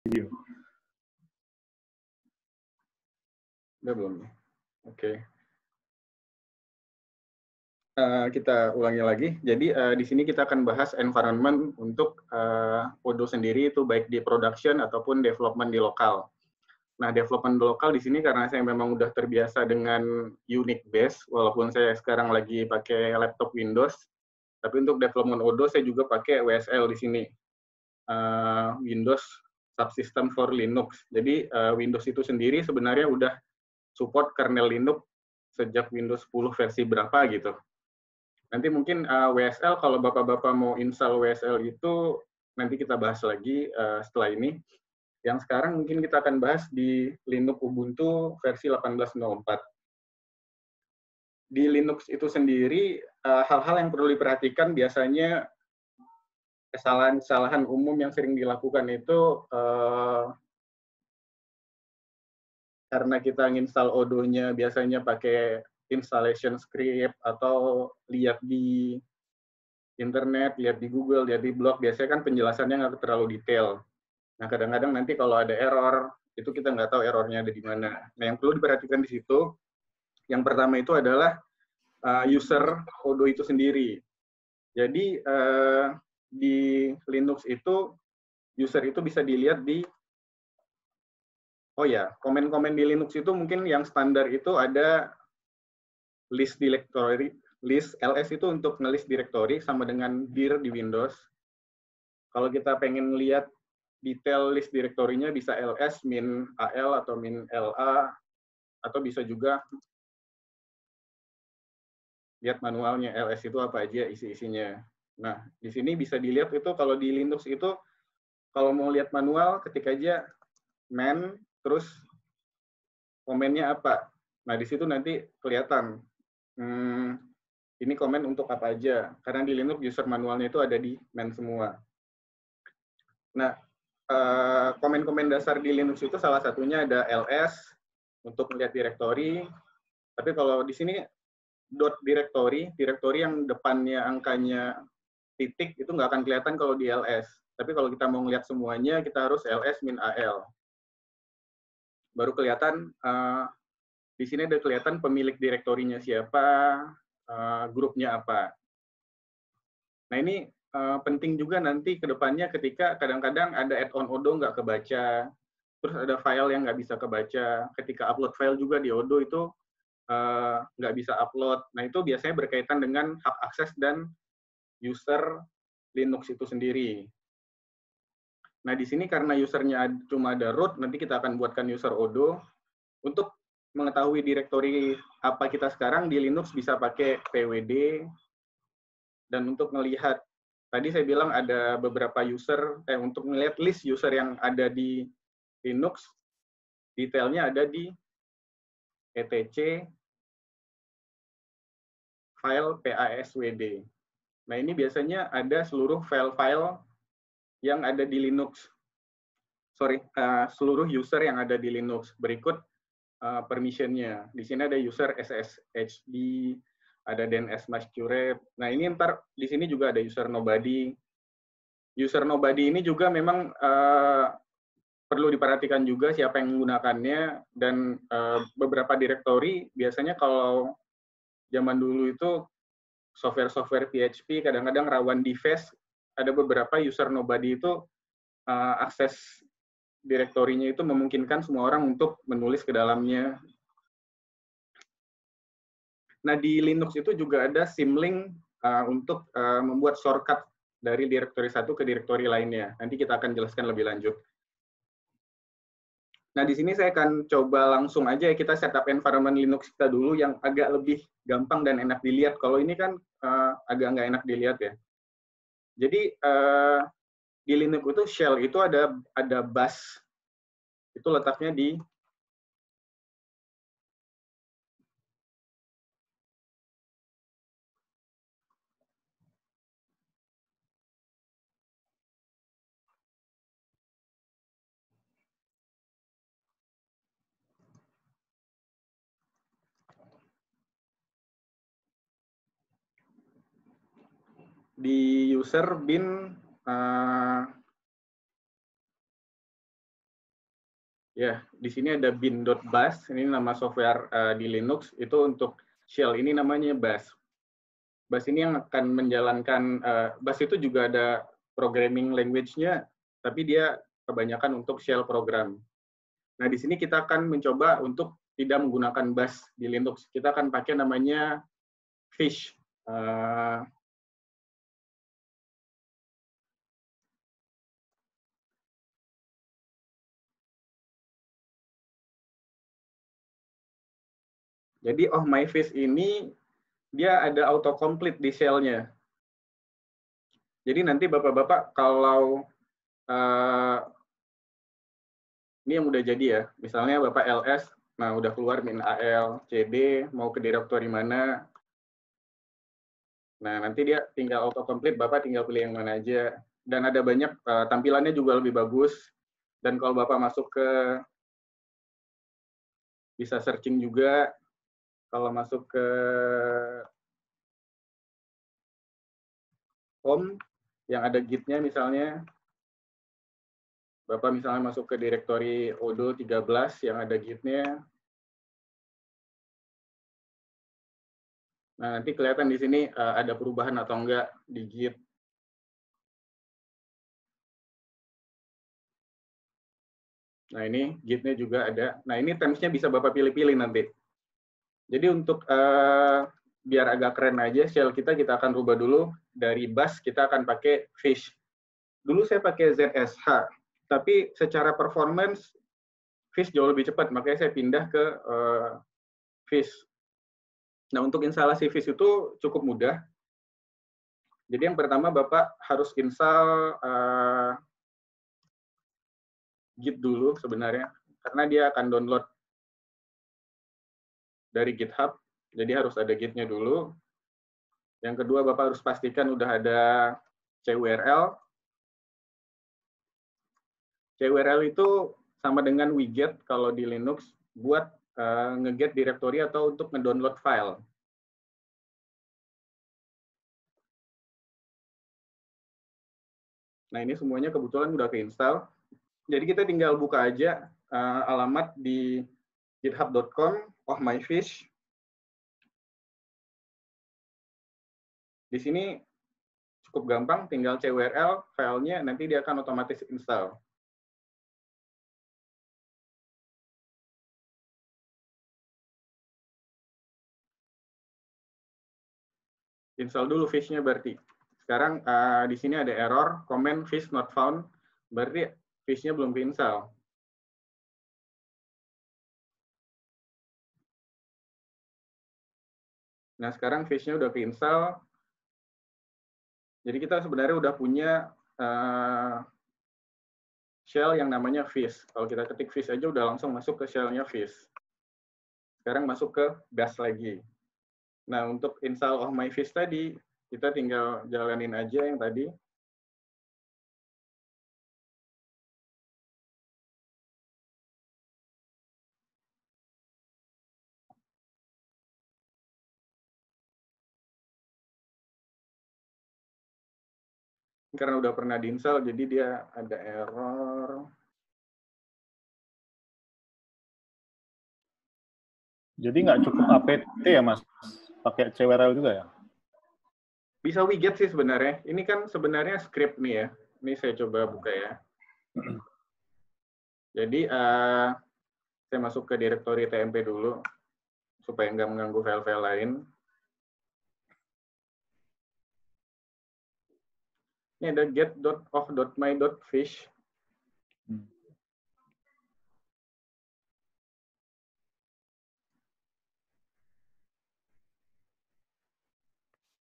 video. Udah belum? Oke. Kita ulangi lagi. Jadi di sini kita akan bahas environment untuk Odoo sendiri, itu baik di production ataupun development di lokal. Nah, development di lokal di sini karena saya memang udah terbiasa dengan Unix base, walaupun saya sekarang lagi pakai laptop Windows, tapi untuk development Odoo saya juga pakai WSL di sini. Windows Subsystem for Linux. Jadi Windows itu sendiri sebenarnya udah support kernel Linux sejak Windows 10 versi berapa gitu. Nanti mungkin WSL, kalau Bapak-Bapak mau install WSL itu, nanti kita bahas lagi setelah ini. Yang sekarang mungkin kita akan bahas di Linux Ubuntu versi 18.04. Di Linux itu sendiri, hal-hal yang perlu diperhatikan biasanya kesalahan-kesalahan umum yang sering dilakukan itu karena kita nginstal Odoo-nya biasanya pakai installation script atau lihat di internet, lihat di Google, lihat di blog, biasanya kan penjelasannya nggak terlalu detail. Nah, kadang-kadang nanti kalau ada error, itu kita nggak tahu errornya ada di mana. Nah, yang perlu diperhatikan di situ, yang pertama itu adalah user Odoo itu sendiri. Jadi, di Linux itu, user itu bisa dilihat di, komen-komen di Linux itu mungkin yang standar itu ada list directory, list ls itu untuk ngelist directory sama dengan dir di Windows. Kalau kita pengen lihat detail list directory-nya bisa ls min al atau min la, atau bisa juga lihat manualnya ls itu apa aja isi-isinya. Nah, di sini bisa dilihat itu kalau di Linux itu, kalau mau lihat manual, ketik aja man, terus komennya apa. Nah, di situ nanti kelihatan, ini komen untuk apa aja. Karena di Linux user manualnya itu ada di man semua. Nah, komen-komen dasar di Linux itu salah satunya ada ls untuk melihat directory. Tapi kalau di sini directory yang depannya angkanya titik itu nggak akan kelihatan kalau di ls. Tapi kalau kita mau ngelihat semuanya, kita harus ls min al. Baru kelihatan, di sini ada kelihatan pemilik direktorinya siapa, grupnya apa. Nah, ini penting juga nanti ke depannya ketika kadang-kadang ada add-on Odoo nggak kebaca, terus ada file yang nggak bisa kebaca. Ketika upload file juga di Odoo itu nggak bisa upload. Nah, itu biasanya berkaitan dengan hak akses dan user Linux itu sendiri. Nah, di sini karena usernya cuma ada root, nanti kita akan buatkan user Odoo. Untuk mengetahui direktori apa kita sekarang di Linux bisa pakai pwd. Dan untuk melihat, tadi saya bilang ada beberapa user, untuk melihat list user yang ada di Linux, detailnya ada di etc file paswd. Nah, ini biasanya ada seluruh file-file yang ada di Linux. Seluruh user yang ada di Linux. Berikut permission-nya. Di sini ada user sshd, ada DNS masquerade. Nah, ini ntar di sini juga ada user nobody. User nobody ini juga memang perlu diperhatikan juga siapa yang menggunakannya, dan beberapa direktori biasanya kalau zaman dulu itu software-software PHP kadang-kadang rawan deface, ada beberapa user nobody itu akses direktorinya itu memungkinkan semua orang untuk menulis ke dalamnya. Nah, di Linux itu juga ada symlink untuk membuat shortcut dari direktori satu ke direktori lainnya. Nanti kita akan jelaskan lebih lanjut. Nah, di sini saya akan coba langsung aja kita setup environment Linux kita dulu yang agak lebih gampang dan enak dilihat. Kalau ini kan agak nggak enak dilihat ya. Jadi di Linux itu shell itu ada bash. Itu letaknya di user bin Ya, di sini ada bin.bash, ini nama software di Linux, itu untuk shell, ini namanya bash. Bash ini yang akan menjalankan, bash itu juga ada programming language-nya, tapi dia kebanyakan untuk shell program. Nah, di sini kita akan mencoba untuk tidak menggunakan bash di Linux. Kita akan pakai namanya fish. Jadi myfish ini dia ada autocomplete di shell-nya. Jadi nanti Bapak-Bapak kalau ini yang udah jadi ya, misalnya Bapak ls, nah udah keluar min al, cd, mau ke direktori mana, nah nanti dia tinggal autocomplete, Bapak tinggal pilih yang mana aja, dan ada banyak, tampilannya juga lebih bagus, dan kalau Bapak masuk ke, bisa searching juga, kalau masuk ke home, yang ada git-nya misalnya, Bapak misalnya masuk ke direktori Odoo 13 yang ada git-nya. Nah, nanti kelihatan di sini ada perubahan atau enggak di git. Nah, ini git-nya juga ada. Nah, ini terms-nya bisa Bapak pilih-pilih nanti. Jadi untuk biar agak keren aja, shell kita akan rubah dulu. Dari bash kita akan pakai fish. Dulu saya pakai ZSH, tapi secara performance fish jauh lebih cepat, makanya saya pindah ke fish. Nah, untuk instalasi fish itu cukup mudah. Jadi yang pertama Bapak harus install Git dulu sebenarnya, karena dia akan download dari GitHub, jadi harus ada Git-nya dulu. Yang kedua, Bapak harus pastikan udah ada CURL. CURL itu sama dengan widget kalau di Linux buat nge-get directory atau untuk nge-download file. Nah, ini semuanya kebetulan udah keinstall. Jadi kita tinggal buka aja alamat di github.com myfish. Di sini cukup gampang, tinggal CURL, filenya, nanti dia akan otomatis install. Install dulu fish-nya berarti. Sekarang di sini ada error, comment fish not found, berarti fish-nya belum keinstall. Nah, sekarang fish-nya udah keinstall. Jadi kita sebenarnya udah punya shell yang namanya fish. Kalau kita ketik fish aja udah langsung masuk ke shell-nya fish. Sekarang masuk ke bash lagi. Nah, untuk install myfish tadi, kita tinggal jalanin aja yang tadi. Karena udah pernah diinstal, jadi dia ada error. Jadi nggak cukup apt ya, Mas? Pakai CURL juga ya? Bisa widget sih sebenarnya. Ini kan sebenarnya script nih ya. Ini saya coba buka ya. Jadi saya masuk ke direktori tmp dulu supaya nggak mengganggu file-file lain. Ini ada get.of.my.fish.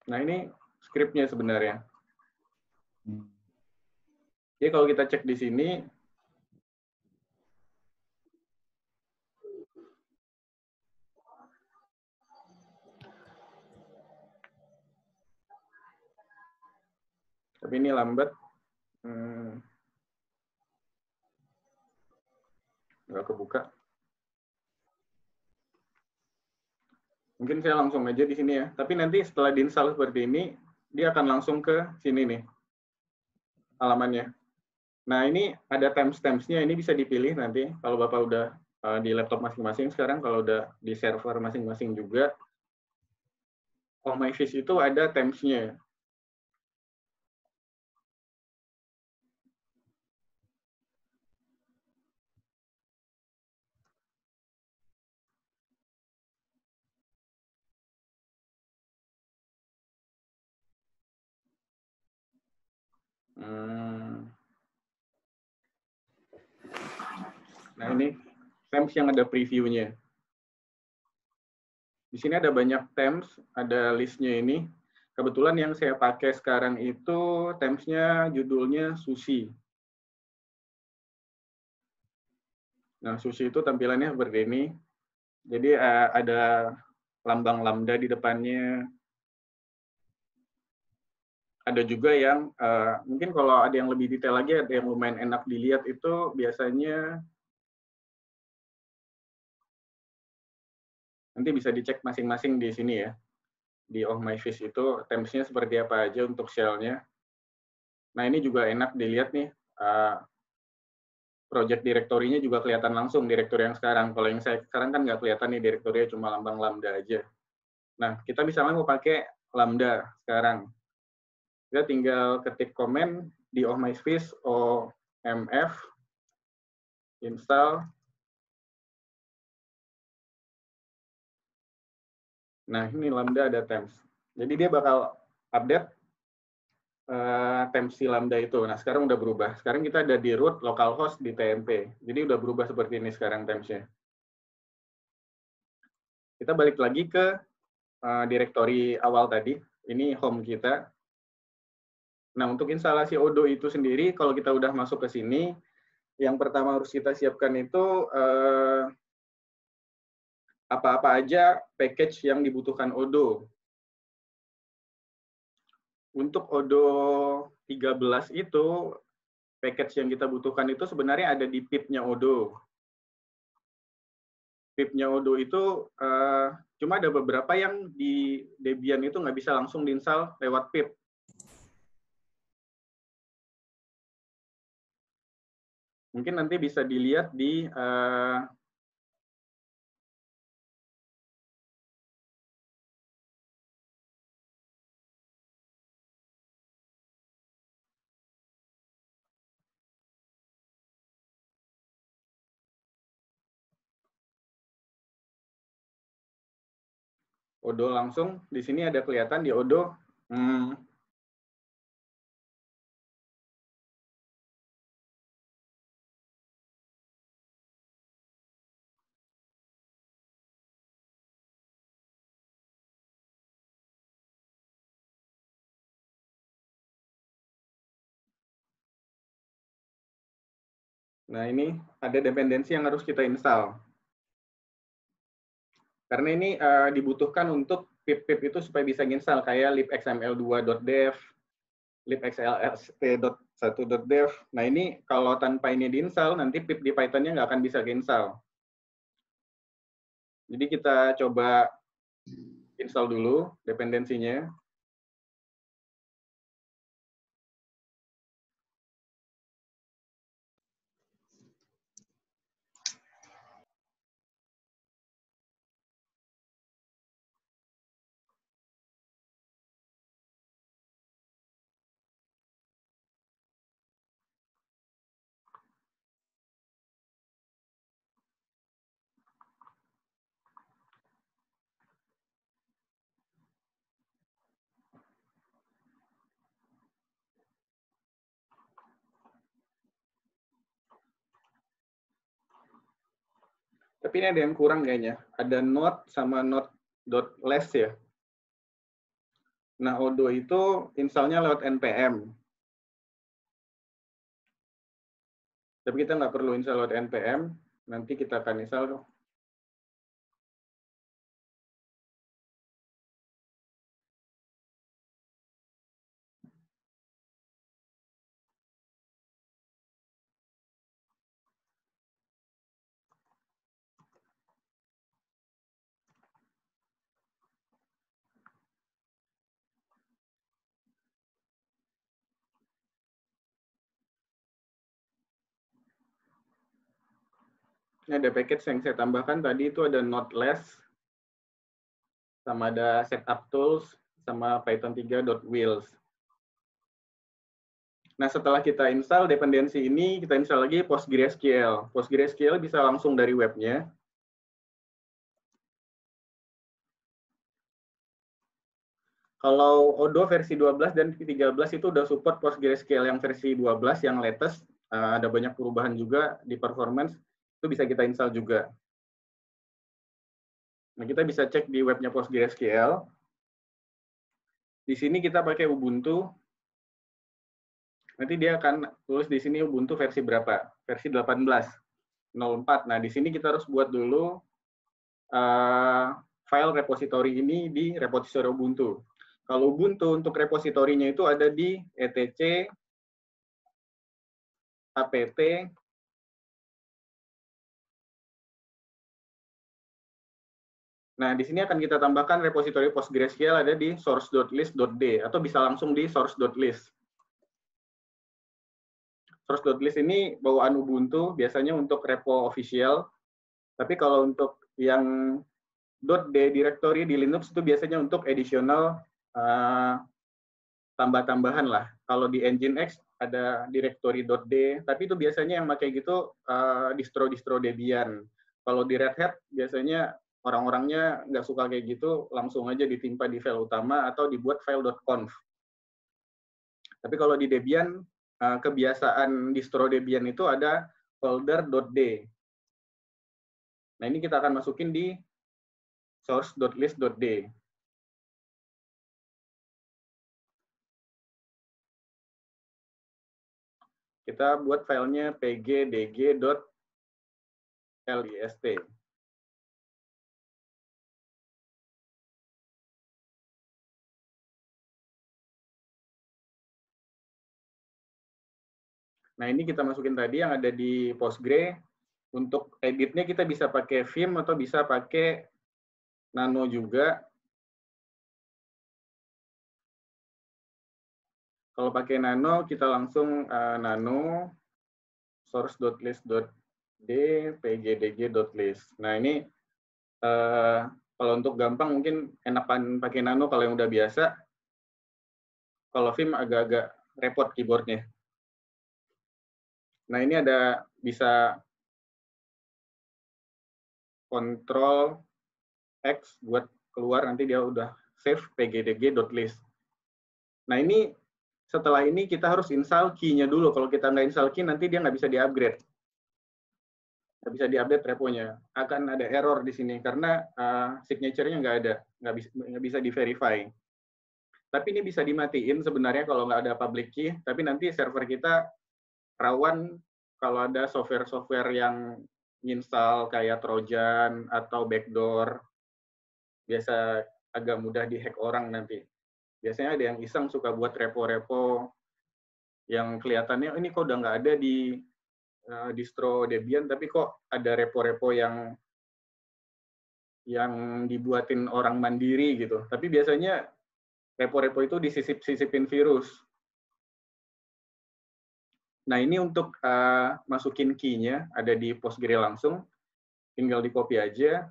Nah, ini scriptnya sebenarnya. Jadi kalau kita cek di sini, tapi ini lambat. Nggak kebuka. Mungkin saya langsung aja di sini ya. Tapi nanti setelah diinstal seperti ini, dia akan langsung ke sini nih, halamannya. Nah, ini ada timestamps-nya, ini bisa dipilih nanti kalau Bapak udah di laptop masing-masing sekarang, kalau udah di server masing-masing juga, HomeIFis itu ada timesnya. Nah, ini temps yang ada previewnya. Di sini ada banyak temps, ada listnya ini. Kebetulan yang saya pakai sekarang itu tempsnya judulnya Sushi. Nah, Sushi itu tampilannya seperti ini. Jadi ada lambang lambda di depannya. Ada juga yang mungkin kalau ada yang lebih detail lagi, ada yang lumayan enak dilihat itu biasanya nanti bisa dicek masing-masing di sini ya. Di Oh My Fish itu tempsnya seperti apa aja untuk shell-nya. Nah, ini juga enak dilihat nih. Project direktorinya juga kelihatan langsung direktori yang sekarang. Kalau yang saya sekarang kan nggak kelihatan nih direktorinya, cuma lambang lambda aja. Nah, kita misalnya mau pakai lambda sekarang. Kita tinggal ketik komen di Oh My Fish OMF install. Nah, ini lambda ada temps. Jadi dia bakal update temps si lambda itu. Nah, sekarang udah berubah. Sekarang kita ada di root localhost di TMP. Jadi udah berubah seperti ini sekarang tempsnya. Kita balik lagi ke direktori awal tadi. Ini home kita. Nah, untuk instalasi Odoo itu sendiri, kalau kita udah masuk ke sini, yang pertama harus kita siapkan itu apa-apa aja package yang dibutuhkan Odoo. Untuk Odoo 13 itu, package yang kita butuhkan itu sebenarnya ada di pip-nya Odoo. Pip-nya Odoo itu cuma ada beberapa yang di Debian itu nggak bisa langsung diinstal lewat pip. Mungkin nanti bisa dilihat di Odoo langsung. Di sini ada kelihatan di Odoo. Nah, ini ada dependensi yang harus kita install. Karena ini dibutuhkan untuk pip-pip itu supaya bisa install kayak libxml2.dev, libxlst.1.dev. Nah, ini kalau tanpa ini diinstal, nanti pip di Python-nya nggak akan bisa install. Jadi kita coba install dulu dependensinya. Tapi ini ada yang kurang kayaknya. Ada node sama node.less ya. Nah, Odoo itu installnya lewat npm. Tapi kita nggak perlu install lewat npm. Nanti kita akan install Ini ada package yang saya tambahkan tadi itu ada Node.less, sama ada setup tools, sama Python 3.wheels. Nah, setelah kita install dependensi ini, kita install lagi PostgreSQL. PostgreSQL bisa langsung dari webnya. Kalau Odoo versi 12 dan 13 itu udah support PostgreSQL yang versi 12 yang latest. Ada banyak perubahan juga di performance. Itu bisa kita install juga. Nah, kita bisa cek di webnya PostgreSQL. Di sini kita pakai Ubuntu. Nanti dia akan tulis di sini Ubuntu versi berapa? Versi 18.04. Nah, di sini kita harus buat dulu file repository ini di repository Ubuntu. Kalau Ubuntu untuk repositorinya itu ada di etc apt. Nah, di sini akan kita tambahkan repository PostgreSQL ada di source.list.d atau bisa langsung di source.list. Source.list ini bawaan Ubuntu biasanya untuk repo official. Tapi kalau untuk yang .d directory di Linux itu biasanya untuk additional tambah-tambahan lah. Kalau di Nginx ada directory .d, tapi itu biasanya yang pakai gitu distro-distro Debian. Kalau di Red Hat biasanya orang-orangnya nggak suka kayak gitu, langsung aja ditimpa di file utama atau dibuat file.conf. Tapi kalau di Debian, kebiasaan distro Debian itu ada folder.d. Nah, ini kita akan masukin di source.list.d. Kita buat filenya pgdg.list. Nah, ini kita masukin tadi yang ada di Postgre. Untuk editnya kita bisa pakai Vim atau bisa pakai Nano juga. Kalau pakai Nano, kita langsung Nano source.list.d pgdg.list. Nah, ini kalau untuk gampang mungkin enakan pakai Nano kalau yang udah biasa. Kalau Vim agak-agak repot keyboardnya. Nah, ini ada bisa Ctrl X buat keluar, nanti dia udah save pgdg.list. Nah, ini setelah ini kita harus install key-nya dulu. Kalau kita nggak install key, nanti dia nggak bisa di-upgrade. Nggak bisa di-update reponya. Akan ada error di sini, karena signature-nya nggak ada. Nggak bisa di-verify. Tapi ini bisa dimatiin sebenarnya kalau nggak ada public key. Tapi nanti server kita rawan kalau ada software-software yang install kayak Trojan atau backdoor. Biasa agak mudah dihack orang nanti. Biasanya ada yang iseng suka buat repo-repo yang kelihatannya ini kok udah nggak ada di distro Debian, tapi kok ada repo-repo yang dibuatin orang mandiri gitu. Tapi biasanya repo-repo itu disisip-sisipin virus. Nah, ini untuk masukin key-nya ada di Postgre langsung. Tinggal di copy aja.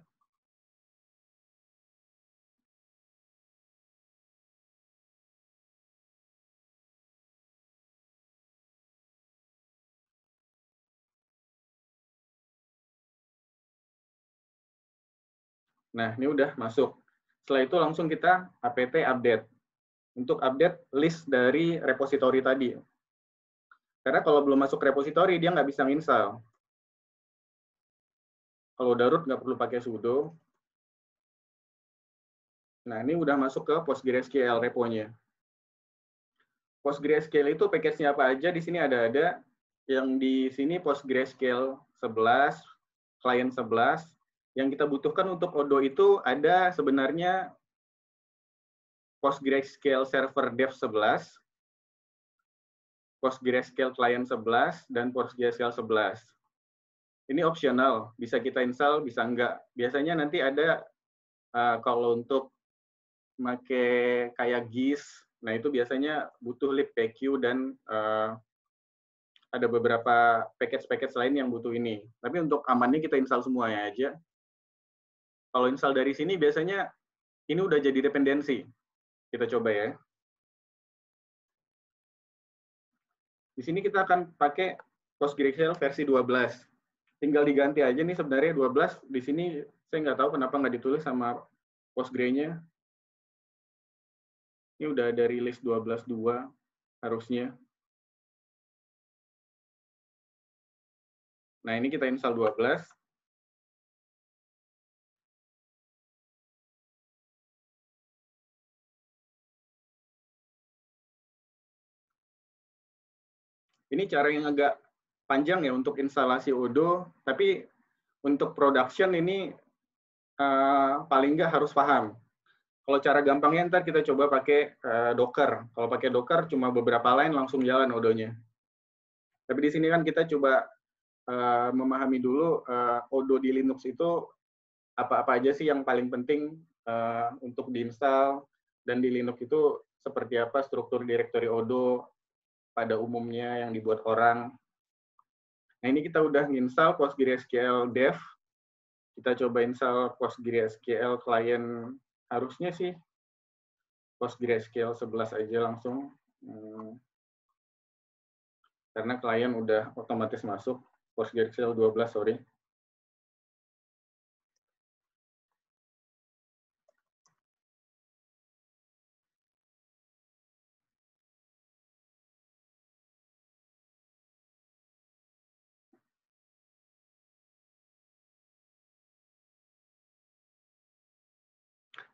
Nah, ini udah masuk. Setelah itu langsung kita apt update. Untuk update list dari repository tadi. Karena kalau belum masuk repository, dia nggak bisa install. Kalau udah root, nggak perlu pakai sudo. Nah, ini udah masuk ke PostgreSQL reponya. PostgreSQL itu package-nya apa aja? Di sini ada. Yang di sini PostgreSQL 11, client 11. Yang kita butuhkan untuk Odoo itu ada sebenarnya PostgreSQL Server Dev 11, PostgreSQL Client 11, dan PostgreSQL 11. Ini optional, bisa kita install, bisa enggak. Biasanya nanti ada kalau untuk pakai kayak GIS, nah itu biasanya butuh libpq dan ada beberapa package-package lain yang butuh ini. Tapi untuk amannya kita install semuanya aja. Kalau install dari sini biasanya ini udah jadi dependensi. Kita coba ya. Di sini kita akan pakai PostgreSQL versi 12. Tinggal diganti aja nih sebenarnya 12. Di sini saya nggak tahu kenapa nggak ditulis sama Postgre-nya. Ini udah ada rilis 12.2 harusnya. Nah, ini kita install 12. Ini cara yang agak panjang ya untuk instalasi Odoo, tapi untuk production ini paling nggak harus paham. Kalau cara gampangnya ntar kita coba pakai Docker. Kalau pakai Docker cuma beberapa line langsung jalan Odoo-nya. Tapi di sini kan kita coba memahami dulu Odoo di Linux itu apa-apa aja sih yang paling penting untuk diinstal, dan di Linux itu seperti apa struktur direktori Odoo pada umumnya yang dibuat orang. Nah, ini kita udah nginstal PostgreSQL dev. Kita coba install PostgreSQL client, harusnya sih PostgreSQL 11 aja langsung. Karena klien udah otomatis masuk, PostgreSQL 12, sorry.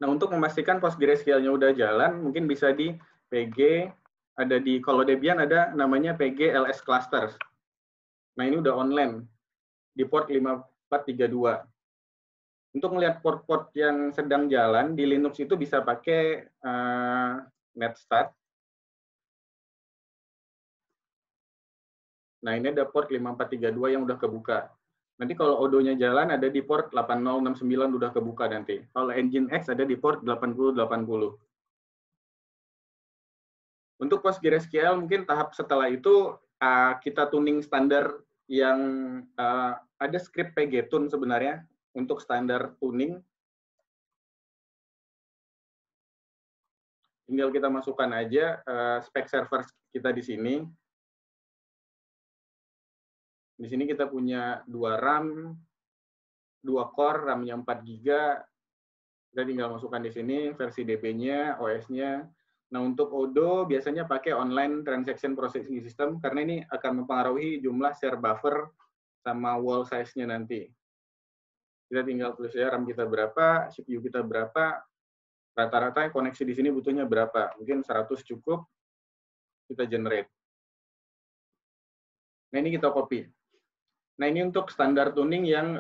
Nah, untuk memastikan PostgreSQL-nya udah jalan, mungkin bisa di PG, ada di, kalau Debian ada namanya PG LS Clusters. Nah, ini udah online, di port 5432. Untuk melihat port-port yang sedang jalan, di Linux itu bisa pakai netstart. Nah, ini ada port 5432 yang udah kebuka. Nanti kalau Odoo-nya jalan ada di port 8069 udah kebuka nanti. Kalau Nginx ada di port 8080. Untuk PostgreSQL mungkin tahap setelah itu kita tuning standar yang ada script pgtune sebenarnya untuk standar tuning. Tinggal kita masukkan aja spek server kita di sini. Di sini kita punya 2 RAM, 2 core, RAM-nya 4 GB. Kita tinggal masukkan di sini versi DB-nya, OS-nya. Nah, untuk Odoo biasanya pakai online transaction processing system karena ini akan mempengaruhi jumlah share buffer sama wall size-nya nanti. Kita tinggal tulis ya RAM kita berapa, CPU kita berapa, rata-rata koneksi di sini butuhnya berapa. Mungkin 100 cukup, kita generate. Nah, ini kita copy. Nah, ini untuk standar tuning yang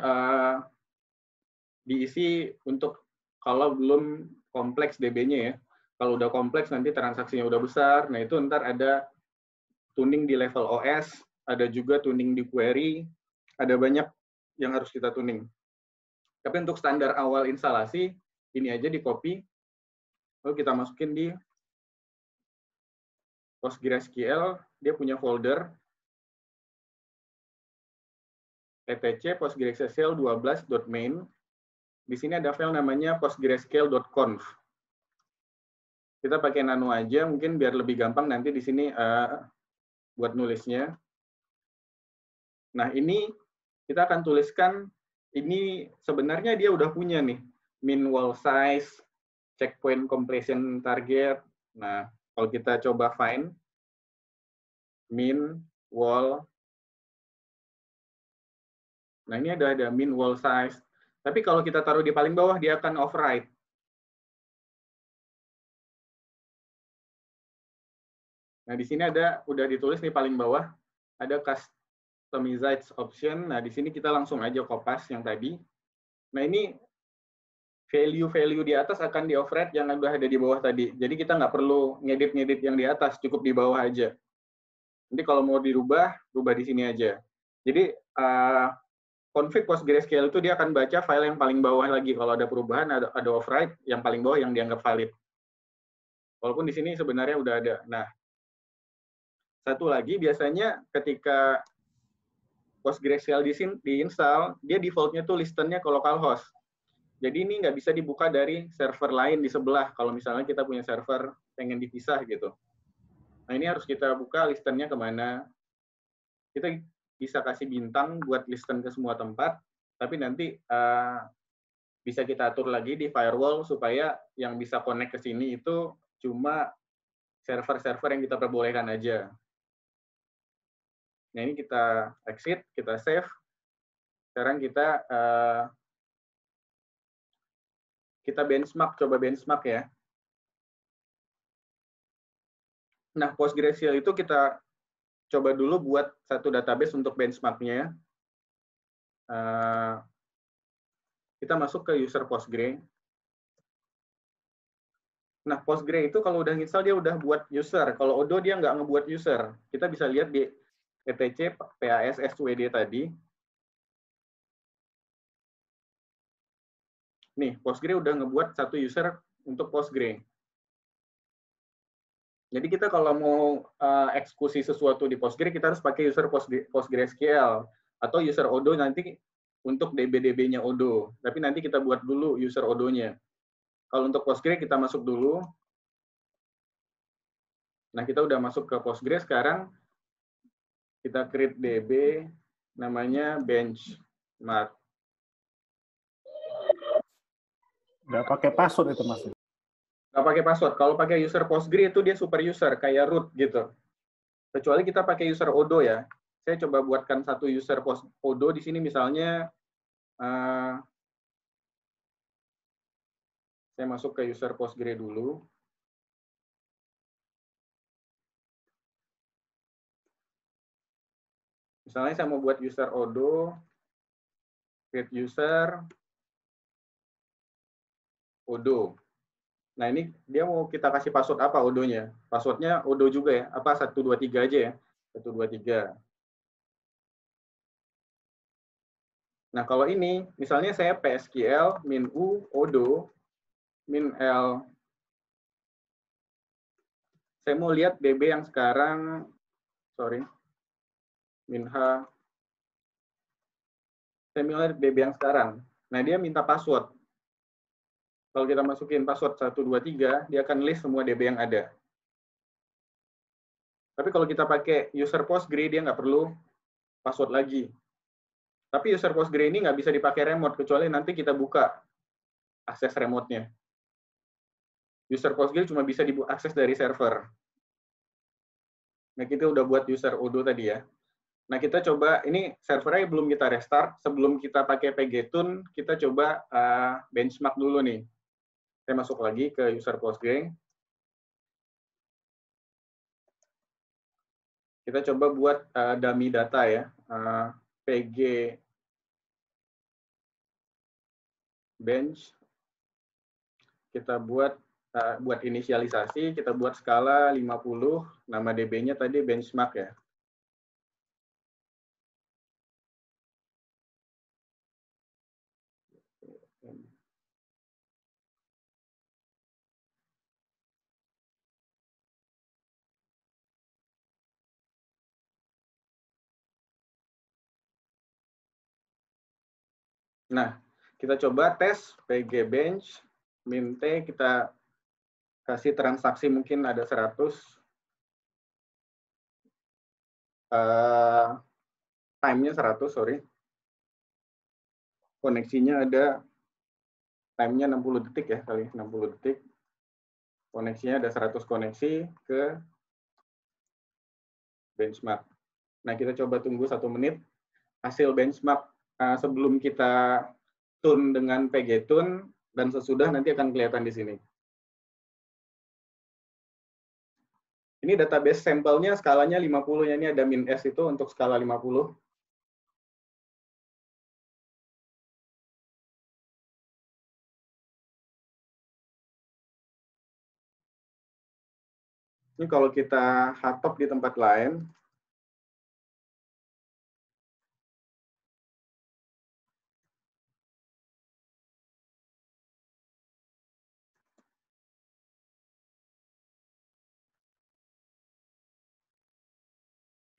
diisi untuk kalau belum kompleks DB-nya ya. Kalau udah kompleks nanti transaksinya udah besar, nah itu ntar ada tuning di level OS, ada juga tuning di query, ada banyak yang harus kita tuning. Tapi untuk standar awal instalasi, ini aja di copy, lalu kita masukin di PostgreSQL, dia punya folder etc PostgreSQL 12.main. Di sini ada file namanya postgresql.conf. Kita pakai nano aja, mungkin biar lebih gampang nanti di sini buat nulisnya. Nah, ini kita akan tuliskan, ini sebenarnya dia udah punya nih, min wall size, checkpoint completion target. Nah, kalau kita coba find, min wall, nah ini ada min wall size. Tapi kalau kita taruh di paling bawah, dia akan override. Nah, di sini udah ditulis nih paling bawah, ada customize option. Nah, di sini kita langsung aja kopas yang tadi. Nah, ini value-value di atas akan di-override yang udah ada di bawah tadi. Jadi kita nggak perlu ngedit-ngedit yang di atas, cukup di bawah aja. Nanti kalau mau dirubah, rubah di sini aja. Jadi, config PostgreSQL itu dia akan baca file yang paling bawah lagi. Kalau ada perubahan, ada override, yang paling bawah yang dianggap valid. Walaupun di sini sebenarnya udah ada. Nah, Satu lagi biasanya ketika PostgreSQL diinstal, dia default-nya tuh listennya ke localhost. Jadi ini nggak bisa dibuka dari server lain di sebelah kalau misalnya kita punya server pengen dipisah gitu. Nah ini harus kita buka listennya kemana. Kita bisa kasih bintang buat listen ke semua tempat, tapi nanti bisa kita atur lagi di firewall supaya yang bisa connect ke sini itu cuma server-server yang kita perbolehkan aja. Nah ini kita exit, kita save. Sekarang kita benchmark, coba benchmark ya. Nah PostgreSQL itu kita coba dulu buat satu database untuk benchmarknya. Kita masuk ke user Postgre. Nah, Postgre itu kalau udah install dia udah buat user. Kalau Odo dia nggak ngebuat user. Kita bisa lihat di etc PASSWD tadi. Nih, Postgre udah ngebuat satu user untuk Postgre. Jadi kita kalau mau eksekusi sesuatu di Postgre, kita harus pakai user PostgreSQL atau user Odo nanti untuk DB-DB-nya Odo. Tapi nanti kita buat dulu user Odo-nya. Kalau untuk Postgre kita masuk dulu. Nah, kita udah masuk ke Postgre, sekarang kita create DB, namanya benchmark. Nggak pakai password itu, Mas. Nggak pakai password. Kalau pakai user Postgre itu dia super user, kayak root gitu. Kecuali kita pakai user Odo ya. Saya coba buatkan satu user Odo di sini misalnya, saya masuk ke user Postgre dulu. Misalnya saya mau buat user Odo, create user, Odo. Nah ini dia mau kita kasih password apa Odonya? Passwordnya Odo juga ya? Apa 123 aja ya? 123. Nah kalau ini, misalnya saya PSQL min U Odo min L. Saya mau lihat DB yang sekarang, sorry, min H. Saya mau lihat DB yang sekarang. Nah dia minta password. Kalau kita masukin password 123, dia akan list semua DB yang ada. Tapi kalau kita pakai user Postgre, dia nggak perlu password lagi. Tapi user Postgre ini nggak bisa dipakai remote, kecuali nanti kita buka akses remote-nya. User Postgre cuma bisa diakses dari server. Nah, kita udah buat user Odo tadi ya. Nah, kita coba, ini servernya belum kita restart. Sebelum kita pakai pgtune, kita coba benchmark dulu nih. Saya masuk lagi ke user Postgre. Kita coba buat dummy data ya. pg bench. Kita buat inisialisasi, kita buat skala 50, nama DB-nya tadi benchmark ya. Nah, kita coba tes pg bench, min t, kita kasih transaksi mungkin ada 100, time-nya 100, sorry. Koneksinya ada, time-nya 60 detik ya, kali 60 detik. Koneksinya ada 100 koneksi ke benchmark. Nah, kita coba tunggu 1 menit. Hasil benchmark sebelum kita tune dengan pgtune dan sesudah nanti akan kelihatan di sini. Ini database sampelnya skalanya 50 ya, ini ada min S itu untuk skala 50. Ini kalau kita hardtop di tempat lain,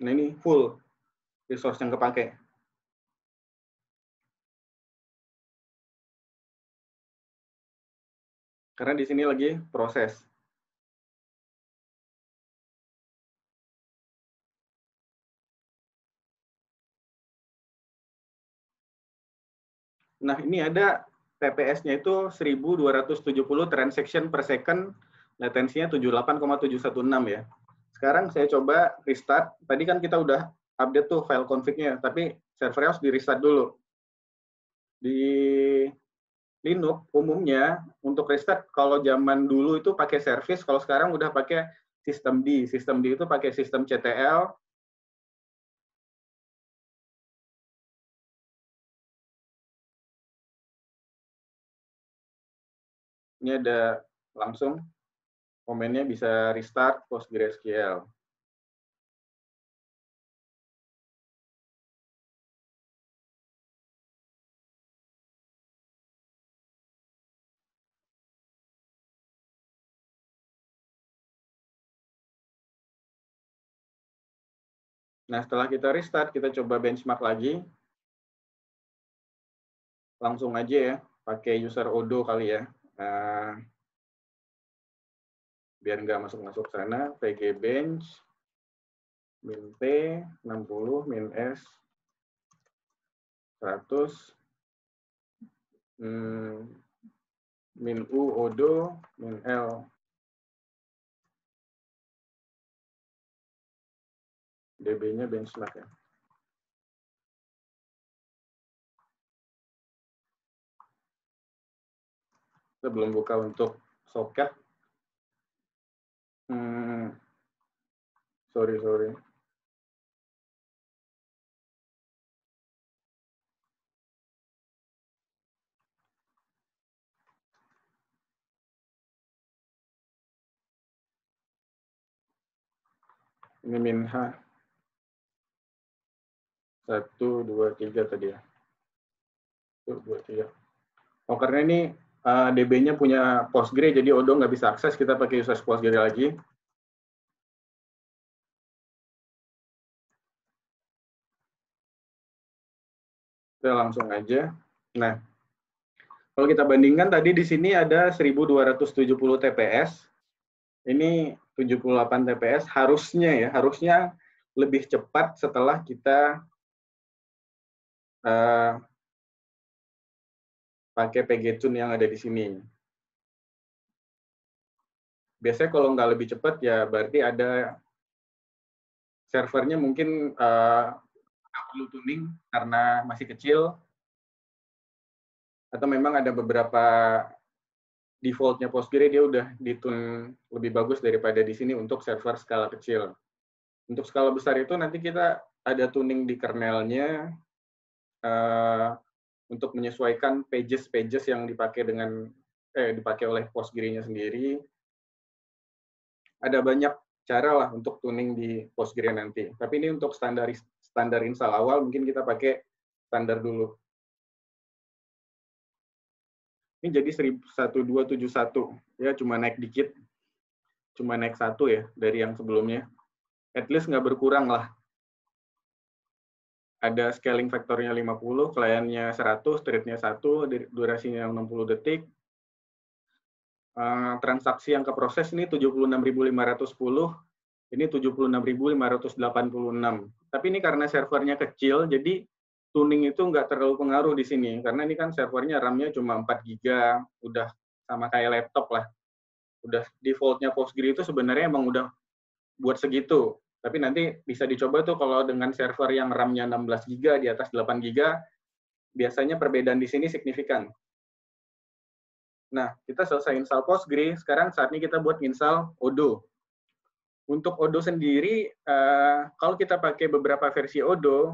Nah ini full resource yang kepake. Karena di sini lagi proses. Nah, ini ada TPS-nya itu 1270 transaction per second, latensinya 78,716 ya. Sekarang saya coba restart. Tadi kan kita udah update tuh file config-nya, tapi servernya harus di-restart dulu. Di Linux umumnya untuk restart kalau zaman dulu itu pakai service, kalau sekarang udah pakai sistem D. Sistem D itu pakai sistem CTL. Ini ada langsung komennya bisa restart PostgreSQL. Nah, setelah kita restart, kita coba benchmark lagi. Langsung aja ya, pakai user Odo kali ya. Biar nggak masuk-masuk sana, pg bench, min p, 60, min s, 100, min u, Odo, min l. DB-nya benchmark ya. Kita belum buka untuk soket. Sorry. Ini min H. 1, 2, 3 tadi ya. 1, 2, 3. Oh, karena ini DB-nya punya Postgre, jadi Odo nggak bisa akses, kita pakai user Postgre lagi. Kita langsung aja. Nah, kalau kita bandingkan tadi di sini ada 1270 TPS. Ini 78 TPS harusnya lebih cepat setelah kita pakai PGTune yang ada di sini. Biasanya kalau nggak lebih cepat ya berarti ada servernya mungkin perlu tuning karena masih kecil, atau memang ada beberapa defaultnya Postgre dia udah ditune lebih bagus daripada di sini untuk server skala kecil. Untuk skala besar itu nanti kita ada tuning di kernelnya untuk menyesuaikan pages yang dipakai dipakai oleh Postgre-nya sendiri. Ada banyak cara lah untuk tuning di Postgre nanti. Tapi ini untuk standar install awal mungkin kita pakai standar dulu. Ini jadi 1271 ya, cuma naik dikit, cuma naik 1 ya dari yang sebelumnya. At least nggak berkurang lah. Ada scaling faktornya 50, kliennya 100, thread-nya 1, durasinya 60 detik. Transaksi yang keproses ini 76.510, ini 76.586. Tapi ini karena servernya kecil, jadi tuning itu nggak terlalu pengaruh di sini. Karena ini kan servernya RAM-nya cuma 4 GB, udah sama kayak laptop lah. Udah default-nya Postgre itu sebenarnya emang udah buat segitu. Tapi nanti bisa dicoba tuh kalau dengan server yang RAM-nya 16 GB di atas 8 GB, biasanya perbedaan di sini signifikan. Nah, kita selesai install Postgre, sekarang saatnya kita buat install Odo. Untuk Odo sendiri, kalau kita pakai beberapa versi Odo,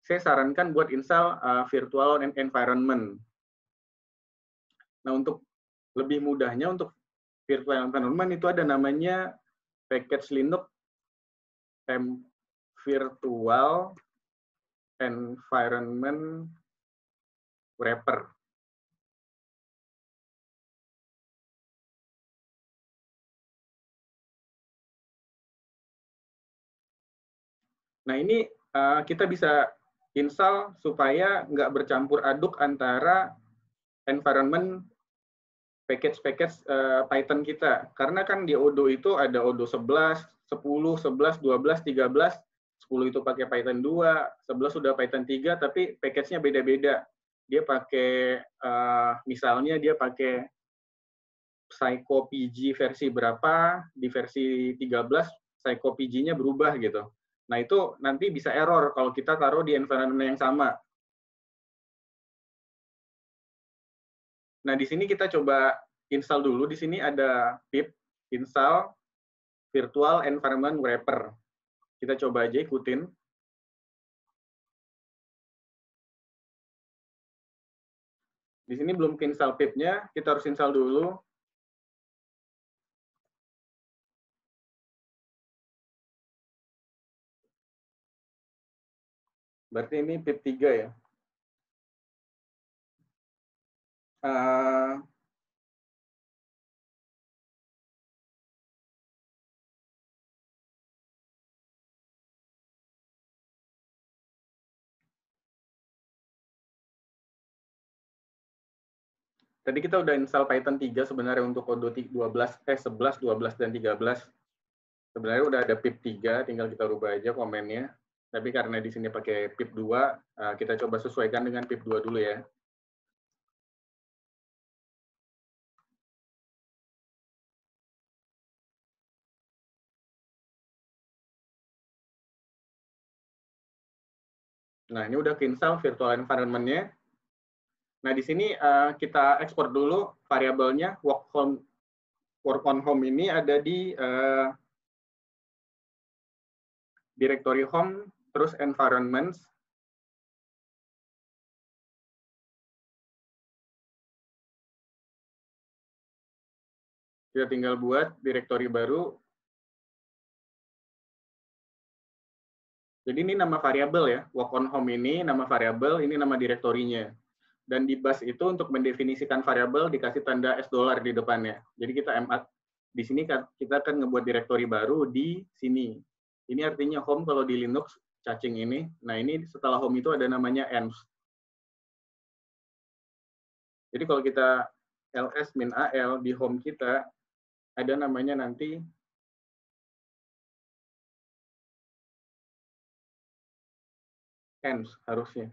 saya sarankan buat install virtual environment. Nah, untuk lebih mudahnya untuk virtual environment itu ada namanya package Linux virtual environment wrapper. Nah, ini kita bisa install supaya nggak bercampur aduk antara environment package-package Python kita. Karena kan di Odoo itu ada Odoo 11, 10, 11, 12, 13, 10 itu pakai Python 2, 11 sudah Python 3, tapi package-nya beda-beda. Dia pakai, misalnya dia pakai PsychoPG versi berapa, di versi 13 PsychoPG-nya berubah gitu. Nah, itu nanti bisa error kalau kita taruh di environment yang sama. Nah, di sini kita coba install dulu. Di sini ada pip install virtual environment wrapper. Kita coba aja ikutin. Di sini belum install pip-nya, kita harus install dulu. Berarti ini pip 3 ya. Tadi kita udah install Python 3 sebenarnya untuk Odoo 11, 12, dan 13. Sebenarnya udah ada pip 3, tinggal kita rubah aja komennya. Tapi karena di sini pakai pip 2, kita coba sesuaikan dengan pip 2 dulu ya. Nah, ini udah install virtual environment-nya. Nah, di sini kita ekspor dulu variabelnya. Work on home ini ada di directory home, terus environments. Kita tinggal buat directory baru. Jadi ini nama variabel ya. Work on home ini nama variabel, ini nama direktorinya. Dan di bus itu untuk mendefinisikan variabel dikasih tanda $$ di depannya. Jadi kita di sini kita akan ngebuat direktori baru di sini. Ini artinya home kalau di Linux cacing ini. Nah, ini setelah home itu ada namanya env. Jadi kalau kita ls-al di home kita ada namanya nanti env harusnya.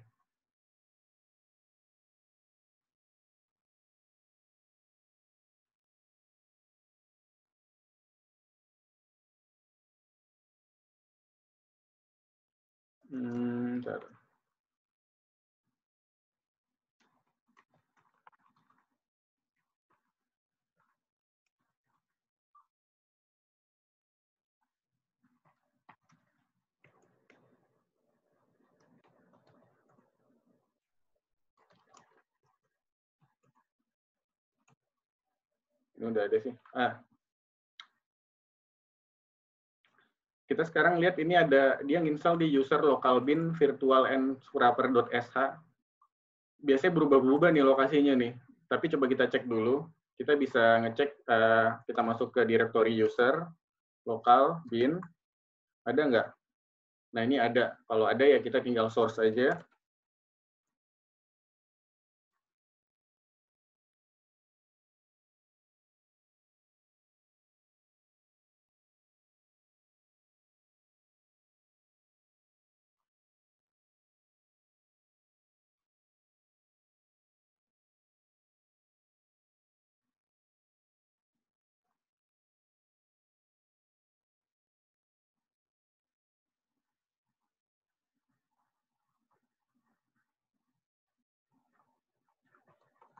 Bentar. Ini udah ada sih. Kita sekarang lihat ini ada dia nginstall di user local bin virtual env-wrapper.sh. Biasanya berubah-berubah nih lokasinya nih. Tapi coba kita cek dulu. Kita bisa ngecek, kita masuk ke directory user local bin. Ada nggak? Nah, ini ada. Kalau ada ya kita tinggal source aja.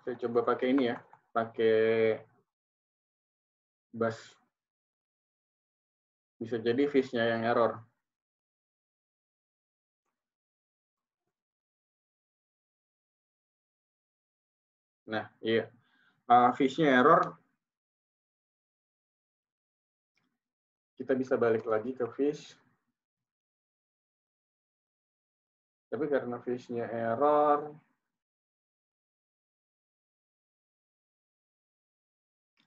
Saya coba pakai ini ya. Pakai bus. Bisa jadi fish-nya yang error. Nah, iya. Fish-nya error. Kita bisa balik lagi ke fish. Tapi karena fish-nya error,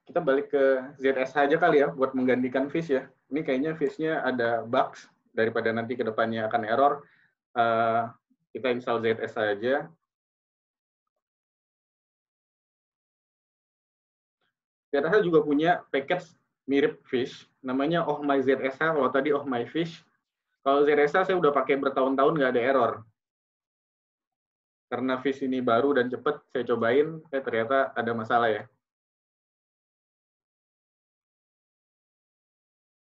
kita balik ke ZSH aja kali ya, buat menggantikan fish ya. Ini kayaknya fish-nya ada bugs. daripada nanti ke depannya akan error, kita install ZS saja. ZSH juga punya package mirip Fish, namanya Oh My ZSH. Kalau tadi Oh My Fish, kalau ZSH saya udah pakai bertahun-tahun nggak ada error. Karena Fish ini baru dan cepat, saya cobain, ternyata ada masalah ya.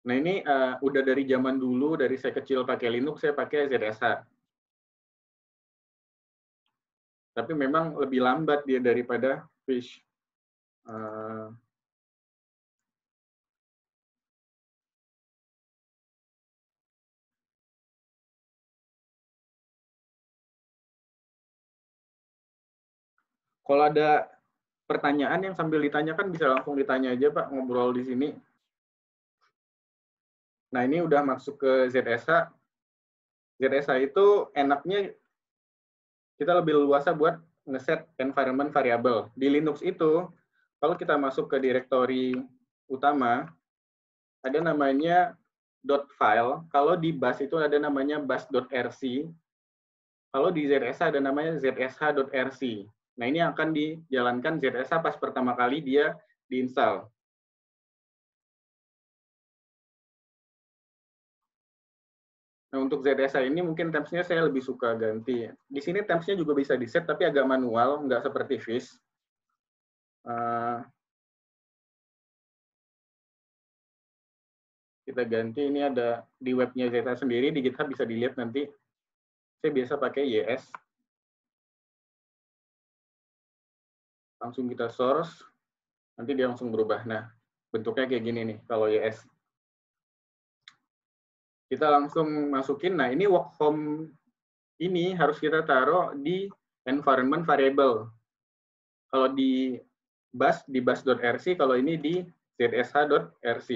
Nah ini udah dari zaman dulu, dari saya kecil pakai Linux, saya pakai ZSH. Tapi memang lebih lambat dia daripada Fish. Kalau ada pertanyaan yang sambil ditanyakan bisa langsung ditanya aja Pak, ngobrol di sini. Nah ini udah masuk ke ZSH. ZSH itu enaknya kita lebih leluasa buat ngeset environment variable. Di Linux itu, kalau kita masuk ke direktori utama, ada namanya .file. Kalau di bash itu ada namanya bash.rc. Kalau di ZSH ada namanya zsh.rc. Nah, ini akan dijalankan ZSH pas pertama kali dia diinstal. Nah, untuk ZSH ini mungkin tabs-nya saya lebih suka ganti. Di sini tabs-nya juga bisa di-set, tapi agak manual, nggak seperti Fish. Kita ganti, ini ada di webnya ZSH sendiri, di GitHub bisa dilihat nanti. Saya biasa pakai YS. Langsung kita source, nanti dia langsung berubah. Nah, bentuknya kayak gini nih, kalau YS. Kita langsung masukin, nah ini work home ini harus kita taruh di environment variable. Kalau di bash.rc, kalau ini di zsh.rc.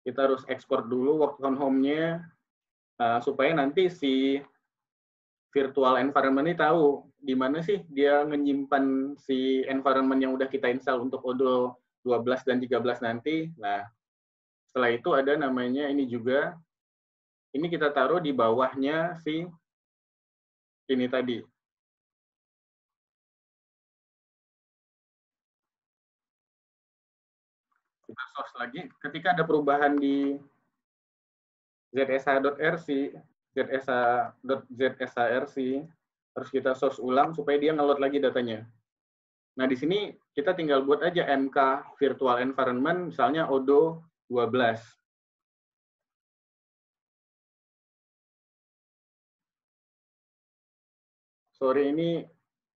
Kita harus ekspor dulu work from home-nya, supaya nanti si virtual environment ini tahu di mana sih dia menyimpan si environment yang udah kita install untuk Odoo 12 dan 13 nanti. Nah, setelah itu ada namanya ini juga, ini kita taruh di bawahnya si ini tadi. Kita source lagi, ketika ada perubahan di zsh.rc, zsh.zshrc, harus kita source ulang supaya dia nge-load lagi datanya. Nah, di sini kita tinggal buat aja mk virtual environment, misalnya Odoo 12. Sorry, ini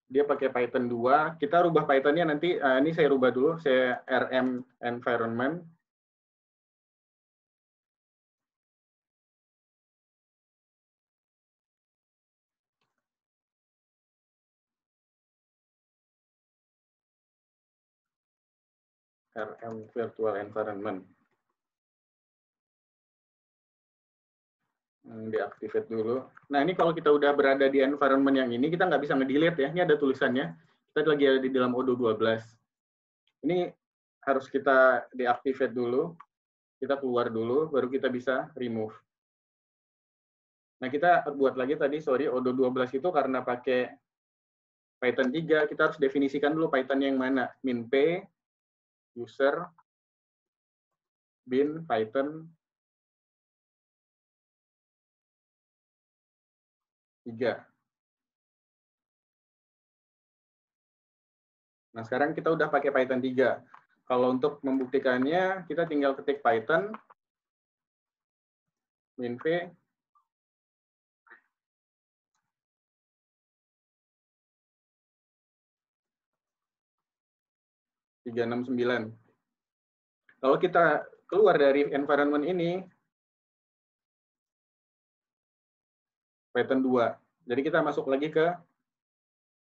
dia pakai Python 2. Kita rubah Python-nya nanti, ini saya rubah dulu, saya rm environment. rm virtual environment. Deactivate dulu. Nah, ini kalau kita udah berada di environment yang ini, kita nggak bisa nge-delete ya. Ini ada tulisannya. Kita lagi ada di dalam Odoo 12. Ini harus kita deactivate dulu. Kita keluar dulu, baru kita bisa remove. Nah, kita buat lagi tadi, sorry, Odoo 12 itu karena pakai Python 3, kita harus definisikan dulu Python yang mana. Min-p, user, bin, Python 3. Nah, sekarang kita udah pakai Python 3. Kalau untuk membuktikannya, kita tinggal ketik Python, min-p, -369. Kalau kita keluar dari environment ini, Python 2. Jadi kita masuk lagi ke,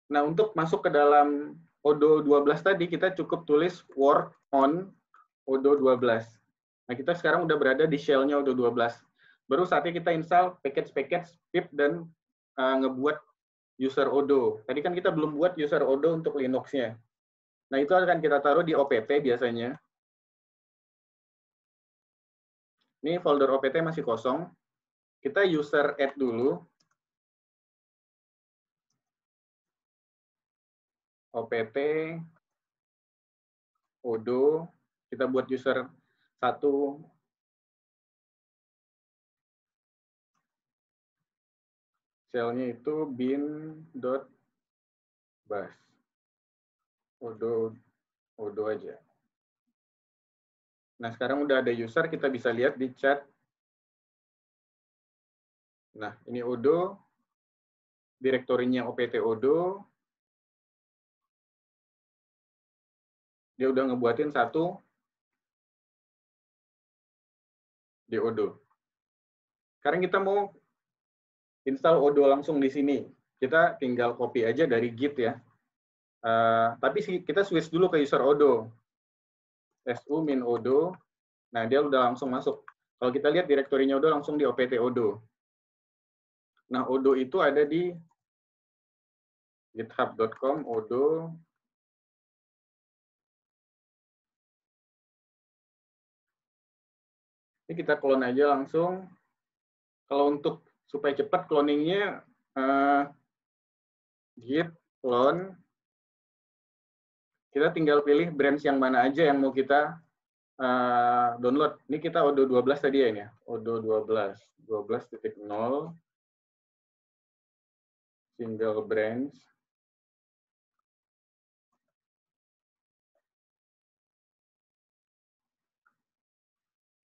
nah untuk masuk ke dalam Odoo 12 tadi, kita cukup tulis work on Odoo 12. Nah, kita sekarang udah berada di shell-nya Odoo 12. Baru saatnya kita install package-package pip dan ngebuat user Odoo. Tadi kan kita belum buat user Odoo untuk Linux-nya. Nah, itu akan kita taruh di OPT biasanya. Ini folder OPT masih kosong. Kita user add dulu. OPT, odo, kita buat user 1. Selnya itu bin.bus. Odo aja. Nah, sekarang udah ada user, kita bisa lihat di chat. Nah, ini odo, direktorinya OPT odo. Dia udah ngebuatin 1 di odo. Sekarang kita mau install odo langsung di sini. Kita tinggal copy aja dari Git ya. Tapi kita switch dulu ke user odo. Su min odo. Nah, dia udah langsung masuk. Kalau kita lihat direktorinya odo langsung di opt odo. Nah, odo itu ada di github.com odo. Ini kita clone aja langsung. Kalau untuk supaya cepat cloningnya, git clone. Kita tinggal pilih branch yang mana aja yang mau kita download. Ini kita odo 12 tadi ya ini ya. Odo 12. 12.0 single branch.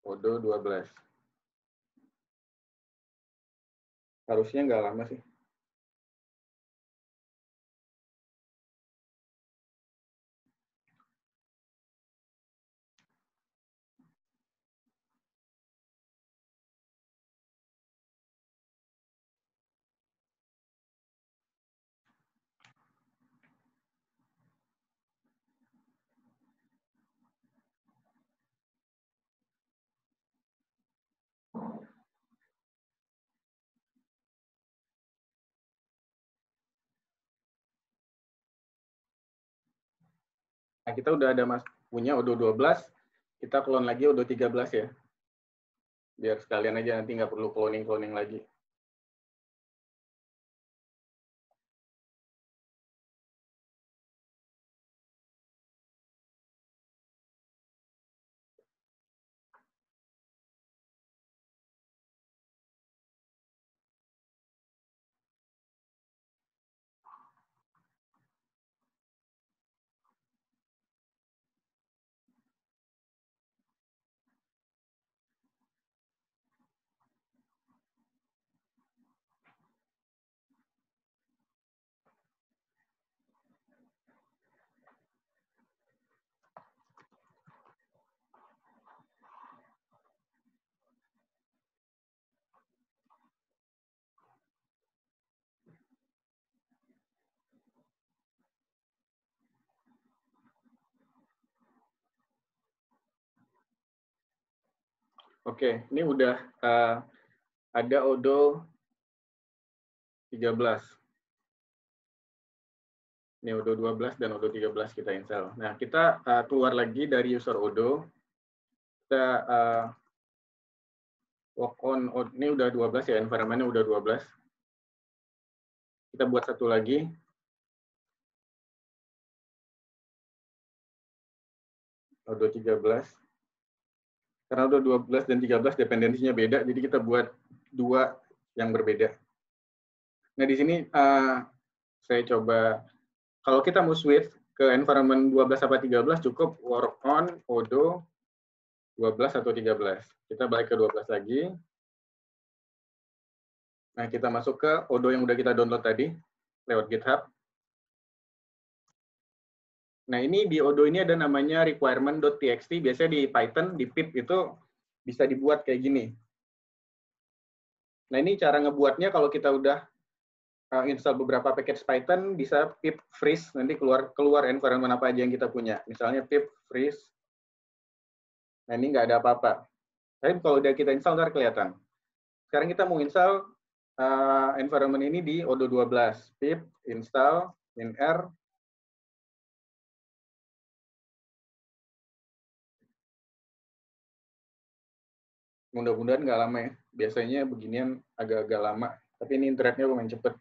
Odo 12. Harusnya nggak lama sih. Nah, kita udah ada punya odo 12. Kita clone lagi odo 13 ya. Biar sekalian aja nanti nggak perlu cloning-cloning lagi. Oke, ini udah ada odo 13. Ini odo 12 dan odo 13 kita install. Nah, kita keluar lagi dari user odo. Kita work on, ini udah 12 ya, environment-nya udah 12. Kita buat satu lagi. Odo 13. Karena udah 12 dan 13 dependensinya beda, jadi kita buat 2 yang berbeda. Nah, di sini saya coba, kalau kita mau switch ke environment 12 apa 13, cukup work on odo 12 atau 13. Kita balik ke 12 lagi. Nah, kita masuk ke odo yang udah kita download tadi, lewat GitHub. Nah, ini di odo ini ada namanya requirement.txt. Biasanya di Python, di pip itu bisa dibuat kayak gini. Nah, ini cara ngebuatnya kalau kita udah install beberapa package Python, bisa pip freeze, nanti keluar environment apa aja yang kita punya. Misalnya pip freeze. Nah, ini nggak ada apa-apa. Tapi kalau udah kita install, ntar kelihatan. Sekarang kita mau install environment ini di odo 12. Pip install -r Mudah-mudahan nggak lama ya. Biasanya beginian agak-agak lama. Tapi ini internetnya lumayan cepet.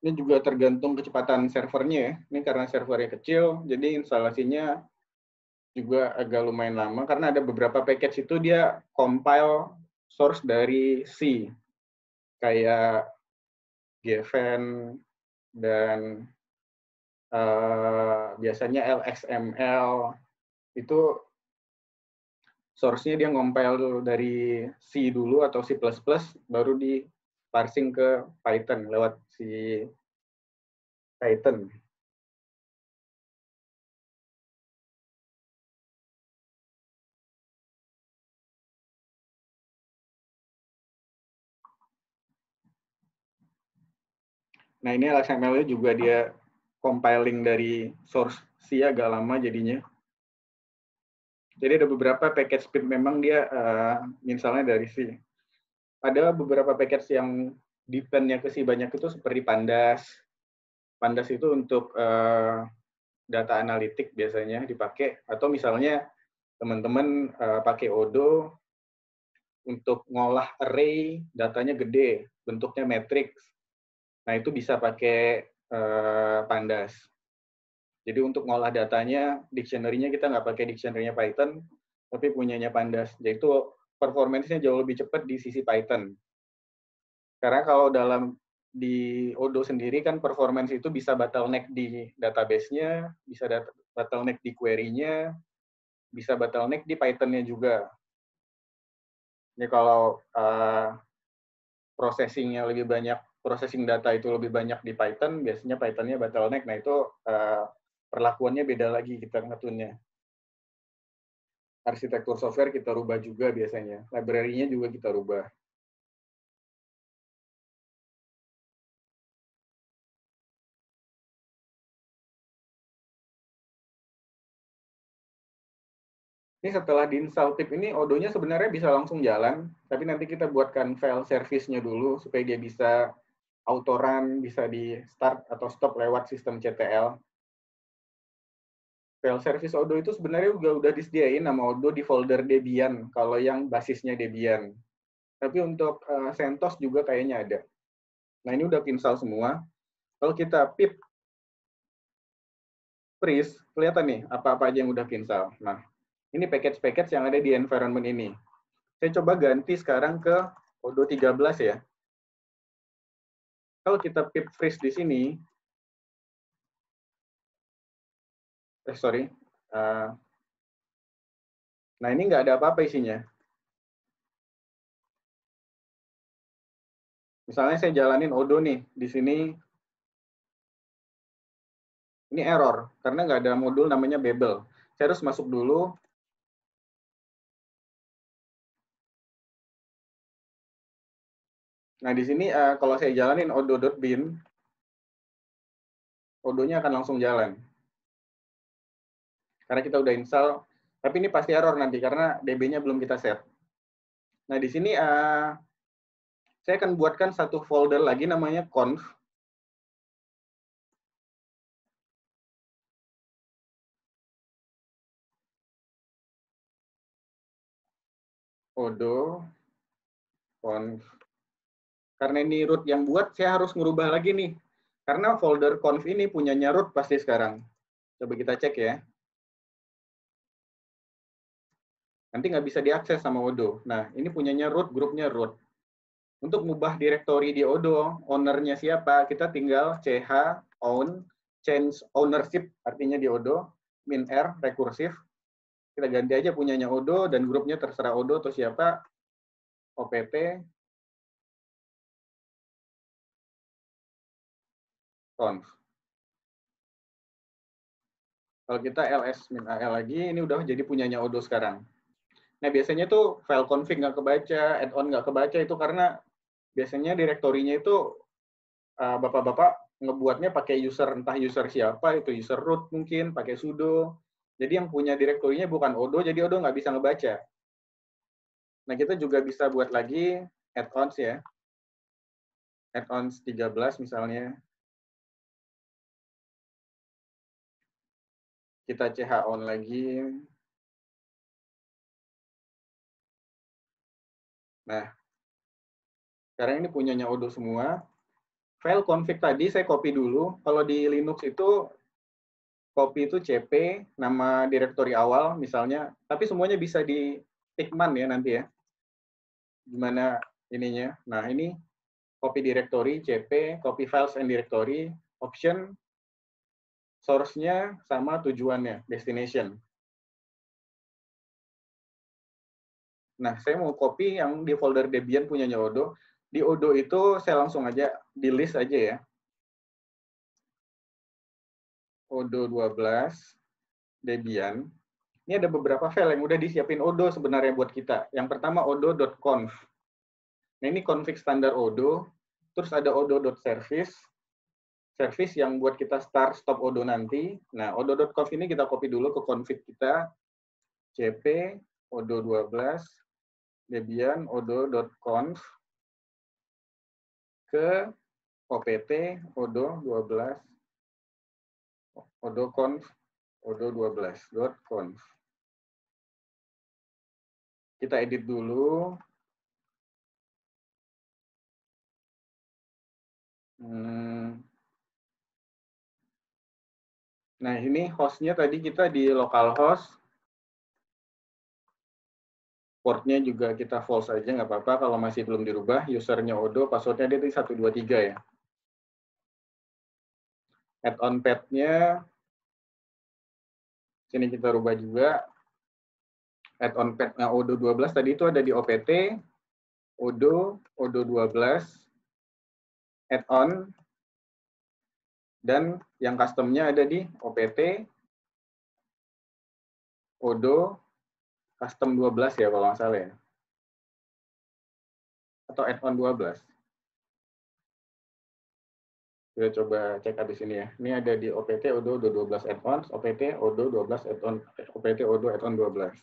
Ini juga tergantung kecepatan servernya ya. Ini karena servernya kecil, jadi instalasinya juga agak lumayan lama karena ada beberapa package itu dia compile source dari C, kayak Gven dan biasanya LXML itu source-nya dia compile dari C dulu atau C++, baru di parsing ke Python lewat si Python. Nah ini LXML juga dia compiling dari source C agak lama jadinya. Jadi ada beberapa package speed memang dia misalnya dari C. Ada beberapa package yang depend-nya ke C banyak itu seperti Pandas. Pandas itu untuk data analitik biasanya dipakai. Atau misalnya teman-teman pakai Odo untuk ngolah array, datanya gede, bentuknya matrix. Nah itu bisa pakai Pandas. Jadi untuk ngolah datanya, dictionary-nya kita nggak pakai dictionary-nya Python, tapi punyanya Pandas. Jadi itu performance-nya jauh lebih cepat di sisi Python. Karena kalau di Odo sendiri kan performance itu bisa bottleneck di database-nya, bisa bottleneck di query-nya, bisa bottleneck di Python-nya juga. Jadi kalau processing-nya lebih banyak, processing data itu lebih banyak di Python, biasanya Python-nya bottleneck. Nah itu perlakuannya beda lagi kita ngaturnya. Arsitektur software kita rubah juga biasanya. Library-nya juga kita rubah. Ini setelah diinstal pip ini, Odo-nya sebenarnya bisa langsung jalan, tapi nanti kita buatkan file service-nya dulu supaya dia bisa auto run, bisa di start atau stop lewat sistem CTL. File service Odo itu sebenarnya udah disediain nama Odo di folder Debian, kalau yang basisnya Debian. Tapi untuk CentOS juga kayaknya ada. Nah ini udah install semua. Kalau kita pip freeze, kelihatan nih apa-apa aja yang udah install. Nah, ini package-package yang ada di environment ini. Saya coba ganti sekarang ke Odo 13 ya. Kalau kita pip freeze di sini, sorry. Nah, ini nggak ada apa-apa isinya. Misalnya saya jalanin Odo nih, di sini ini error, karena nggak ada modul namanya Babel. Saya harus masuk dulu. Nah, di sini kalau saya jalanin odo.bin, Odo-nya akan langsung jalan. Karena kita udah install, tapi ini pasti error nanti, karena DB-nya belum kita set. Nah, di sini saya akan buatkan satu folder lagi namanya conf. Odo conf. Karena ini root yang buat, saya harus ngerubah lagi nih. Karena folder conf ini punyanya root pasti sekarang. Coba kita cek ya. Nanti nggak bisa diakses sama Odo. Nah, ini punyanya root, grupnya root. Untuk mengubah direktori di Odo, ownernya siapa, kita tinggal ch own, change ownership, artinya di Odo, min r, rekursif. Kita ganti aja punyanya Odo, dan grupnya terserah Odo atau siapa, opt, conf. Kalau kita ls-al lagi, ini udah jadi punyanya Odo sekarang. Nah, biasanya tuh file config nggak kebaca, add-on nggak kebaca, itu karena biasanya direktorinya itu bapak-bapak ngebuatnya pakai user, entah user siapa, itu user root mungkin, pakai sudo. Jadi yang punya direktorinya bukan Odo, jadi Odo nggak bisa ngebaca. Nah, kita juga bisa buat lagi add-ons ya. Add-ons 13 misalnya. Kita ch on lagi. Nah, sekarang ini punyanya Odo semua. File config tadi saya copy dulu. Kalau di Linux itu copy itu cp, nama direktori awal misalnya. Tapi semuanya bisa di tikman ya nanti ya. Gimana ininya. Nah, ini copy directory, cp, copy files and directory, option, source-nya sama tujuannya, destination. Nah, saya mau copy yang di folder Debian punyanya Odo. Di Odo itu saya langsung aja di list aja ya. Odo 12, Debian. Ini ada beberapa file yang udah disiapin Odo sebenarnya buat kita. Yang pertama odo.conf. Nah, ini config standar Odo. Terus ada odo.service. Service yang buat kita start stop Odo nanti. Nah, odo.conf ini kita copy dulu ke config kita. cp odo 12 debian odo.conf ke opt odo 12 odo.conf odo 12.conf. Kita edit dulu. Nah, ini hostnya tadi kita di localhost. Portnya juga kita false aja, nggak apa-apa kalau masih belum dirubah. Usernya Odo, passwordnya dia 123 ya. Add-on path-nya, sini kita rubah juga. Add-on path-nya Odo 12 tadi itu ada di opt, Odo 12, add-on, dan yang custom-nya ada di opt, Odo, custom 12 ya kalau nggak salah ya. Atau add-on 12. Kita coba cek habis ini ya. Ini ada di opt odo 12 add-ons, opt odo 12 add-on, opt odo add-on 12.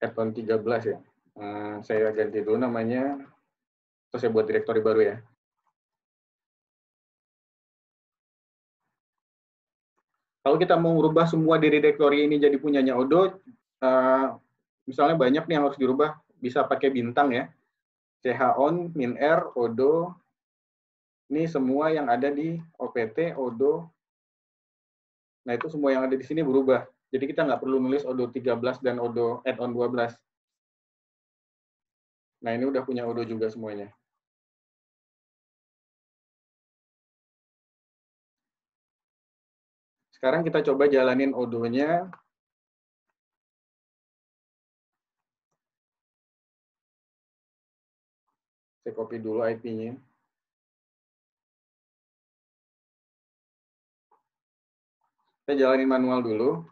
Add-on 13 ya. Saya ganti dulu namanya. Terus saya buat direktori baru ya. Kalau kita mau merubah semua direktori ini jadi punyanya Odo, misalnya banyak nih yang harus dirubah, bisa pakai bintang ya. ch-on, min-r, Odo, ini semua yang ada di opt, Odo. Nah, itu semua yang ada di sini berubah. Jadi kita nggak perlu nulis Odo 13 dan Odo add-on 12. Nah, ini udah punya Odo juga semuanya. Sekarang kita coba jalanin Odo-nya. Saya copy dulu IP-nya. Saya jalanin manual dulu.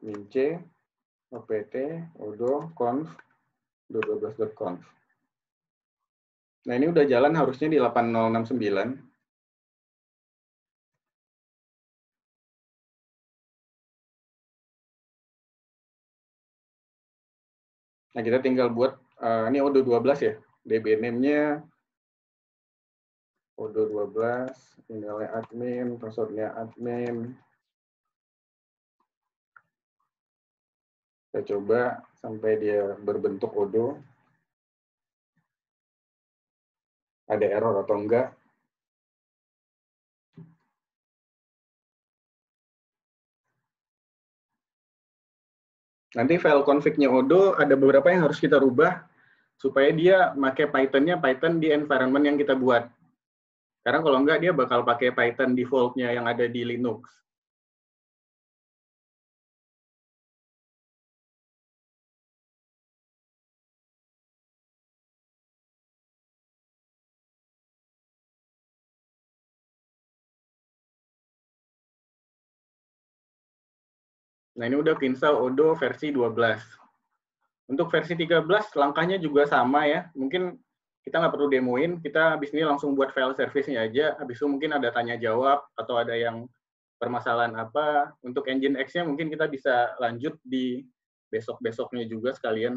min c opt odo conf 12.conf. Nah, ini udah jalan harusnya di 8069. Nah, kita tinggal buat, ini odo 12 ya. DB name-nya odo 12, emailnya admin, password-nya admin. Kita coba sampai dia berbentuk Odo. ada error atau enggak. Nanti file config-nya Odoo ada beberapa yang harus kita rubah supaya dia pakai Python-nya Python di environment yang kita buat. Karena kalau enggak dia bakal pakai Python default-nya yang ada di Linux. Nah, ini udah install Odoo versi 12. Untuk versi 13, langkahnya juga sama ya. Mungkin kita nggak perlu demoin, kita habis ini langsung buat file service-nya aja. Habis itu mungkin ada tanya-jawab, atau ada yang permasalahan apa. Untuk Nginx-nya mungkin kita bisa lanjut di besok-besoknya juga sekalian.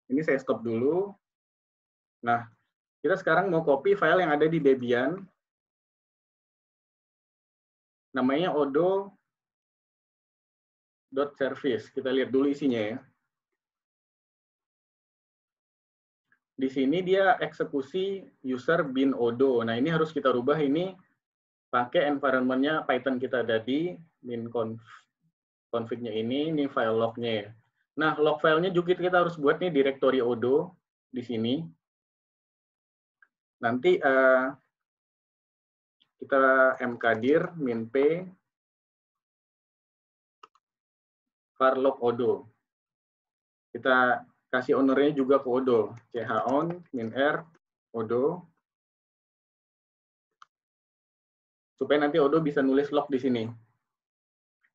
Ini saya stop dulu. Nah, kita sekarang mau copy file yang ada di Debian. Namanya odoo.service. Kita lihat dulu isinya ya. Di sini dia eksekusi user bin Odoo. Nah, ini harus kita rubah ini pakai environment-nya Python kita tadi, bin config-nya ini file log-nya ya. Nah, log file-nya juga kita harus buat nih directory Odoo di sini. Nanti kita mkdir min p var log Odoo. Kita kasih owner-nya juga ke Odoo. chown min r Odoo. Supaya nanti Odoo bisa nulis log di sini.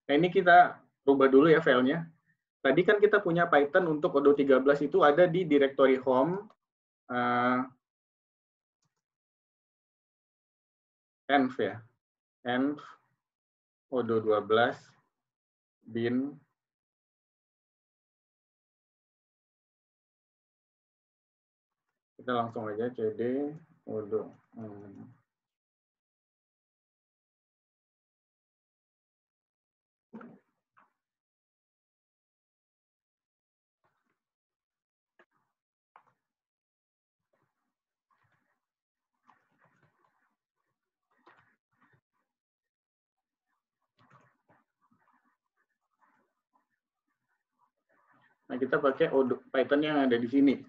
Nah, ini kita rubah dulu ya filenya. Tadi kan kita punya Python untuk Odoo 13 itu ada di directory home env ya. Env Odoo 12 bin kita langsung aja cd Odoo. Nah, kita pakai Python yang ada di sini.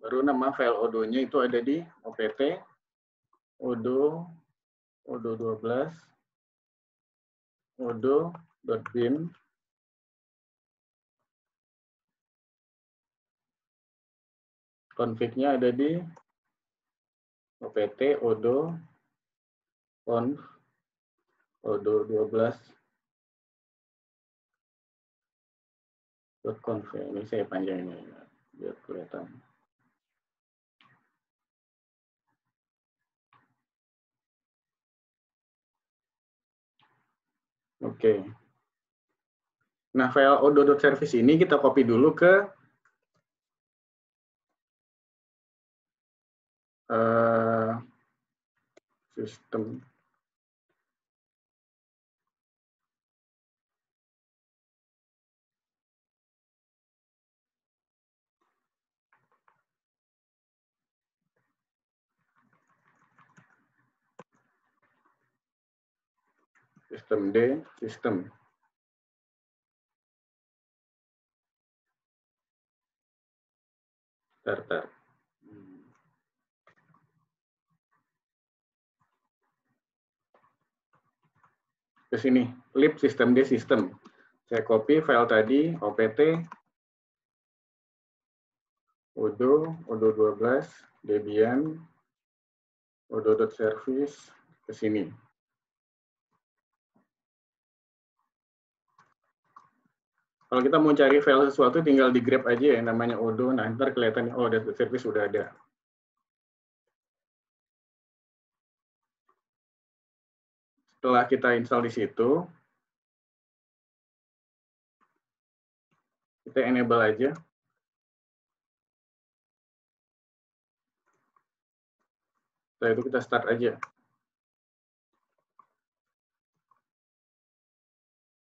Baru nama file Odoo-nya itu ada di opt Odoo 12 Odoo.bin. Config-nya ada di opt Odoo conf Odoo 12.conf. Ini saya panjangin biar kelihatan. Oke. Nah, file odoo.service ini kita copy dulu ke sistem. Sistem D, sistem. Tar. Ke sini, lib sistem D, sistem. Saya copy file tadi, opt Odoo 12, Debian, odo.service ke sini. Kalau kita mau cari file sesuatu, tinggal di grab aja ya, namanya odo. Nah, ntar kelihatan, oh, service sudah ada. Setelah kita install di situ, kita enable aja. Setelah itu kita start aja.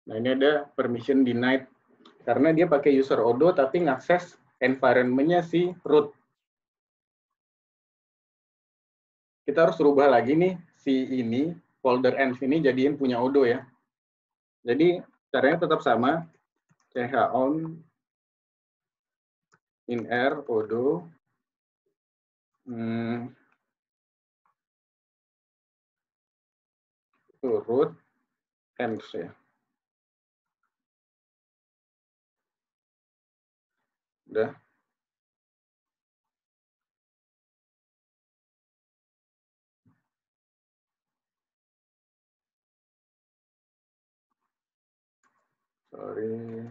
Nah, ini ada permission denied. Karena dia pakai user odo, tapi ngakses environment-nya si root. Kita harus rubah lagi nih, si ini, folder env ini jadiin punya odo ya. Jadi, caranya tetap sama. chown in-r odo. Itu root env ya. Udah. Sorry.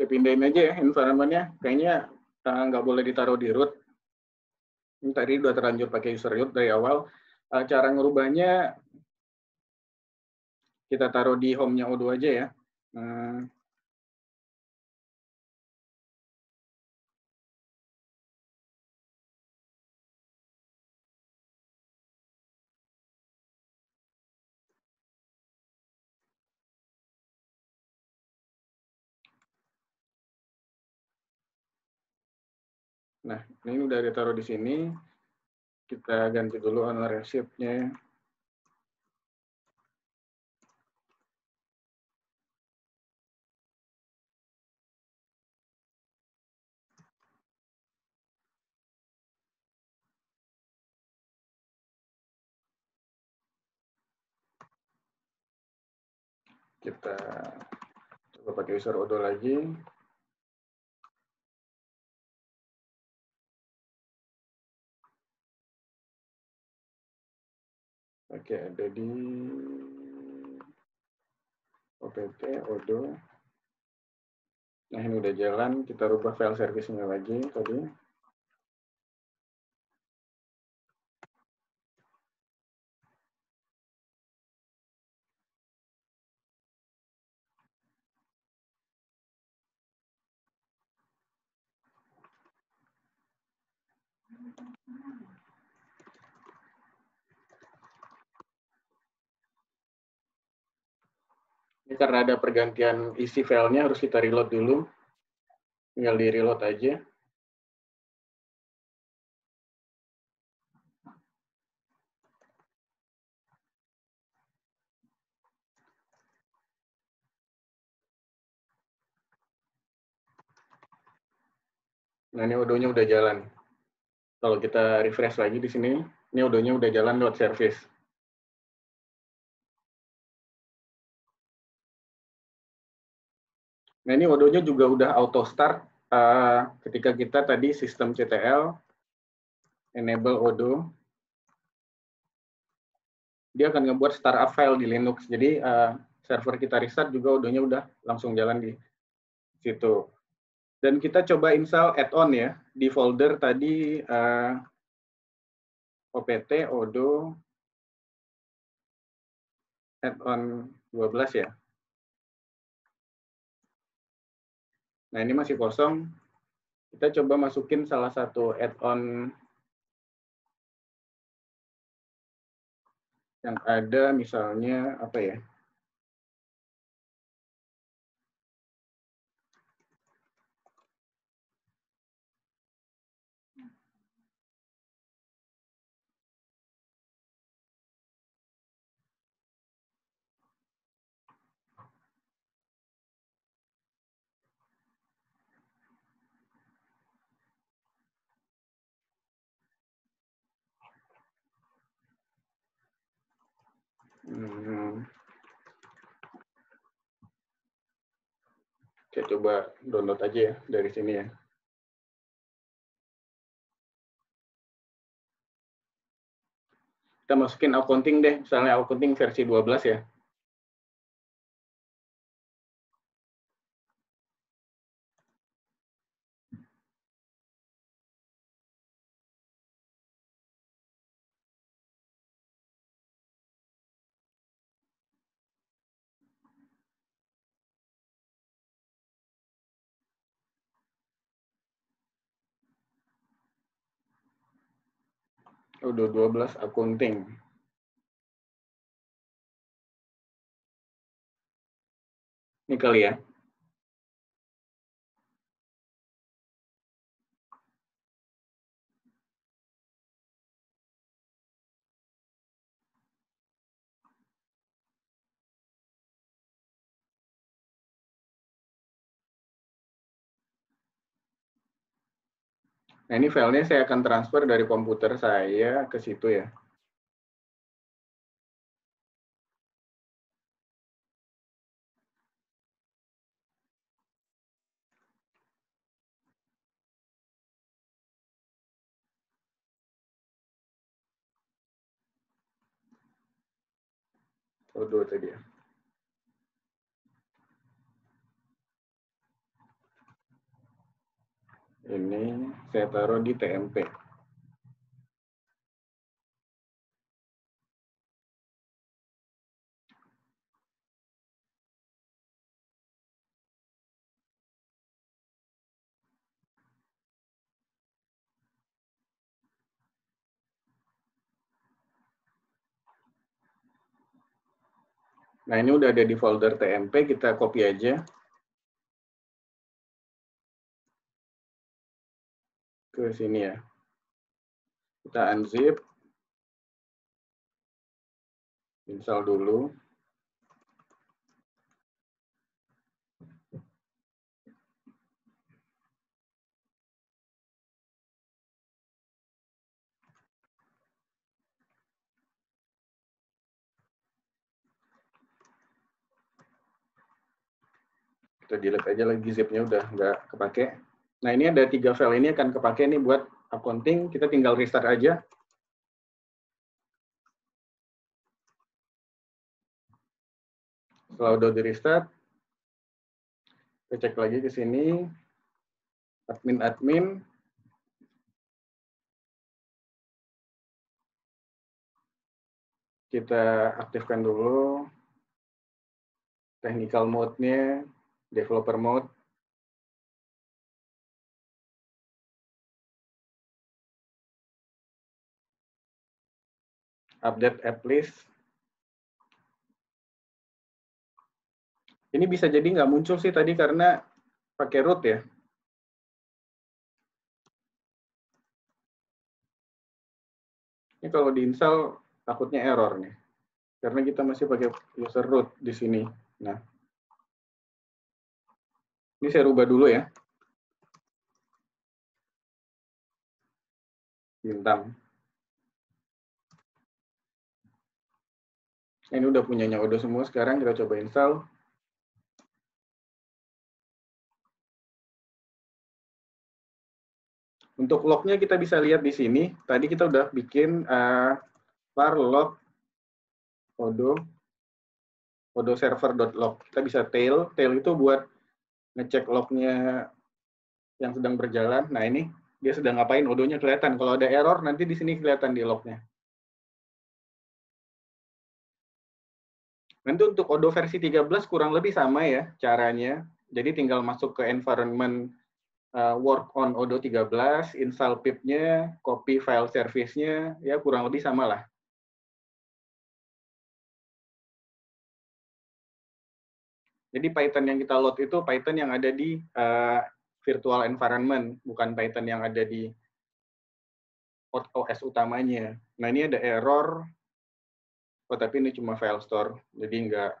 Saya pindahin aja ya environment-nya. Kayaknya nggak boleh ditaruh di root. Ini tadi udah terlanjur pakai user root dari awal. Cara ngerubahnya, kita taruh di home-nya odo aja ya. Nah, ini udah ditaruh di sini. Kita ganti dulu ownership-nya. Kita coba pakai user odo lagi. Oke, ada di opt odo. Nah, ini udah jalan. Kita rubah file service-nya lagi tadi. Ini karena ada pergantian isi filenya, harus kita reload dulu. Tinggal di reload aja. Nah, ini odonya udah jalan. Kalau kita refresh lagi di sini, ini odonya udah jalan lewat service. Nah, ini odonya juga udah auto start ketika kita tadi sistem CTL, enable Odoo, dia akan ngebuat startup file di Linux. Jadi server kita restart juga Odoo-nya udah langsung jalan di situ. Dan kita coba install add-on ya di folder tadi opt Odoo add-on 12 ya. Nah, ini masih kosong. Kita coba masukin salah satu add-on yang ada, misalnya apa ya? Saya coba download aja ya dari sini ya. Kita masukin accounting deh, misalnya accounting versi 12 ya. Udah 12 accounting. Ini kali ya. Nah, ini filenya saya akan transfer dari komputer saya ke situ ya. Odoo tadi ya. Ini saya taruh di TMP. Nah, ini udah ada di folder TMP, kita copy aja ke sini ya. Kita unzip, install dulu. Kita delete aja lagi zipnya, udah nggak kepake. Nah, ini ada 3 file ini akan kepake nih buat accounting. Kita tinggal restart aja. Setelah udah di restart, kita cek lagi ke sini, admin. Kita aktifkan dulu technical mode-nya, developer mode. Update app list. Ini bisa jadi nggak muncul sih tadi karena pakai root ya. Ini kalau diinstal takutnya error nih. Karena kita masih pakai user root di sini. Nah, ini saya rubah dulu ya. Bintang. Ini udah punyanya Odoo semua. Sekarang kita coba install. Untuk lognya kita bisa lihat di sini. Tadi kita udah bikin var log odo server.log. Kita bisa tail itu buat ngecek lognya yang sedang berjalan. Nah ini dia sedang ngapain, odonya kelihatan. Kalau ada error nanti di sini kelihatan di lognya. Nanti untuk odo versi 13 kurang lebih sama ya caranya. Jadi tinggal masuk ke environment work on odo 13, install pip-nya, copy file service-nya, ya kurang lebih sama lah. Jadi Python yang kita load itu Python yang ada di virtual environment, bukan Python yang ada di OS utamanya. Nah ini ada error, tapi ini cuma file store, jadi nggak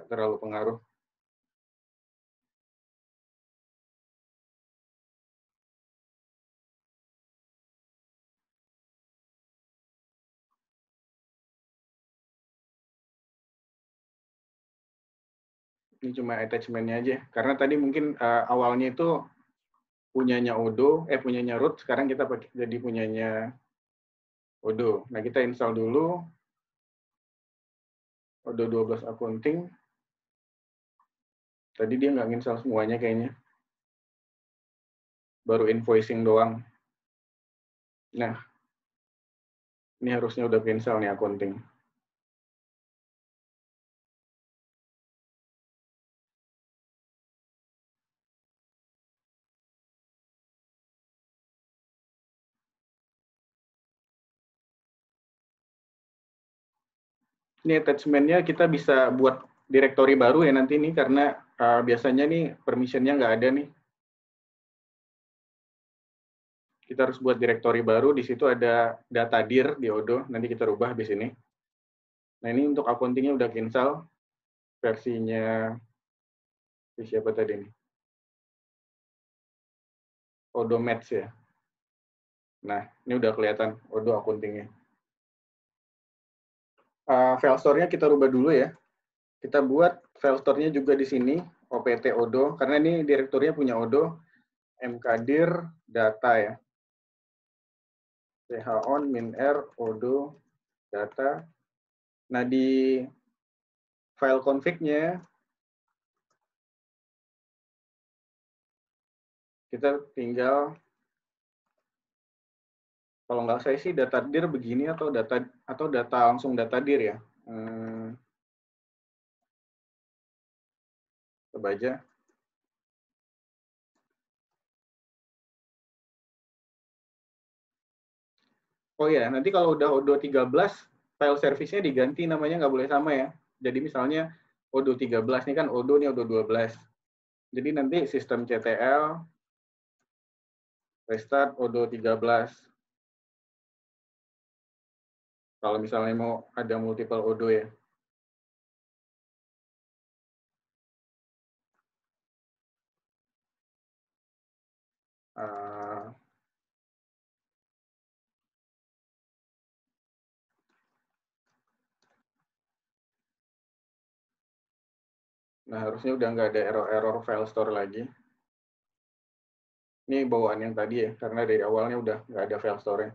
terlalu pengaruh. Ini cuma attachment-nya aja, karena tadi mungkin awalnya itu punyanya Odo, punyanya root, sekarang kita pakai jadi punyanya Odo. Nah kita install dulu Odo 12 accounting. Tadi dia nggak install semuanya kayaknya. Baru invoicing doang. Nah, ini harusnya udah install nih accounting. Ini attachment-nya kita bisa buat directory baru ya nanti nih, karena biasanya nih permission-nya nggak ada nih. Kita harus buat directory baru, di situ ada data dir di Odo, nanti kita rubah di sini. Nah ini untuk accounting-nya udah install, versinya siapa tadi nih? Odo Match ya. Nah ini udah kelihatan Odo accounting-nya. File store-nya kita rubah dulu ya. Kita buat file store-nya juga di sini, opt odo, karena ini direkturnya punya Odo, mkdir data ya. chon min-r odo data. Nah di file config-nya kita tinggal, kalau nggak saya sih data dir begini atau data langsung data dir ya. Coba aja. Oh ya, nanti kalau udah Odo 13, file service-nya diganti namanya, nggak boleh sama ya. Jadi misalnya Odo 13 ini kan Odo nih Odo 12. Jadi nanti sistem CTL restart Odo 13. Kalau misalnya mau ada multiple Odo ya. Nah, harusnya udah nggak ada error file store lagi. Ini bawaan yang tadi ya, karena dari awalnya udah nggak ada file store-nya.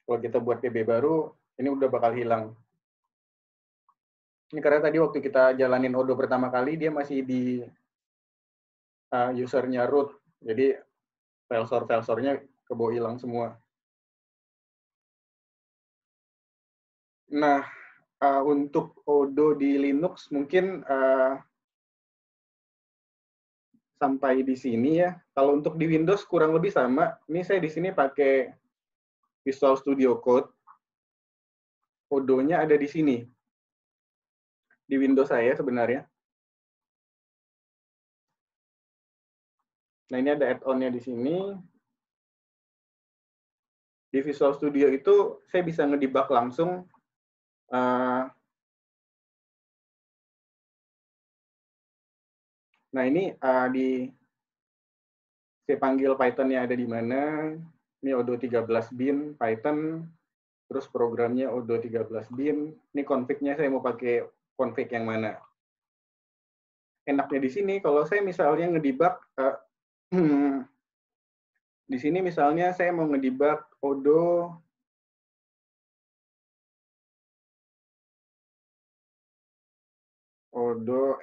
Kalau kita buat PB baru, ini udah bakal hilang. Ini karena tadi waktu kita jalanin Odo pertama kali, dia masih di usernya root. Jadi file store-nya kebawa hilang semua. Nah, untuk Odo di Linux mungkin sampai di sini ya. Kalau untuk di Windows kurang lebih sama. Ini saya di sini pakai Visual Studio Code. Odo-nya ada di sini. Di Windows saya sebenarnya. Nah, ini ada add-on-nya di sini. Di Visual Studio itu saya bisa ngedebug langsung nah ini saya panggil Python-nya ada di mana. Ini Odo 13 bin Python, terus programnya Odo 13 bin. Ini config-nya saya mau pakai config yang mana. Enaknya di sini kalau saya misalnya ngedebug Di sini misalnya saya mau ngedebug Odo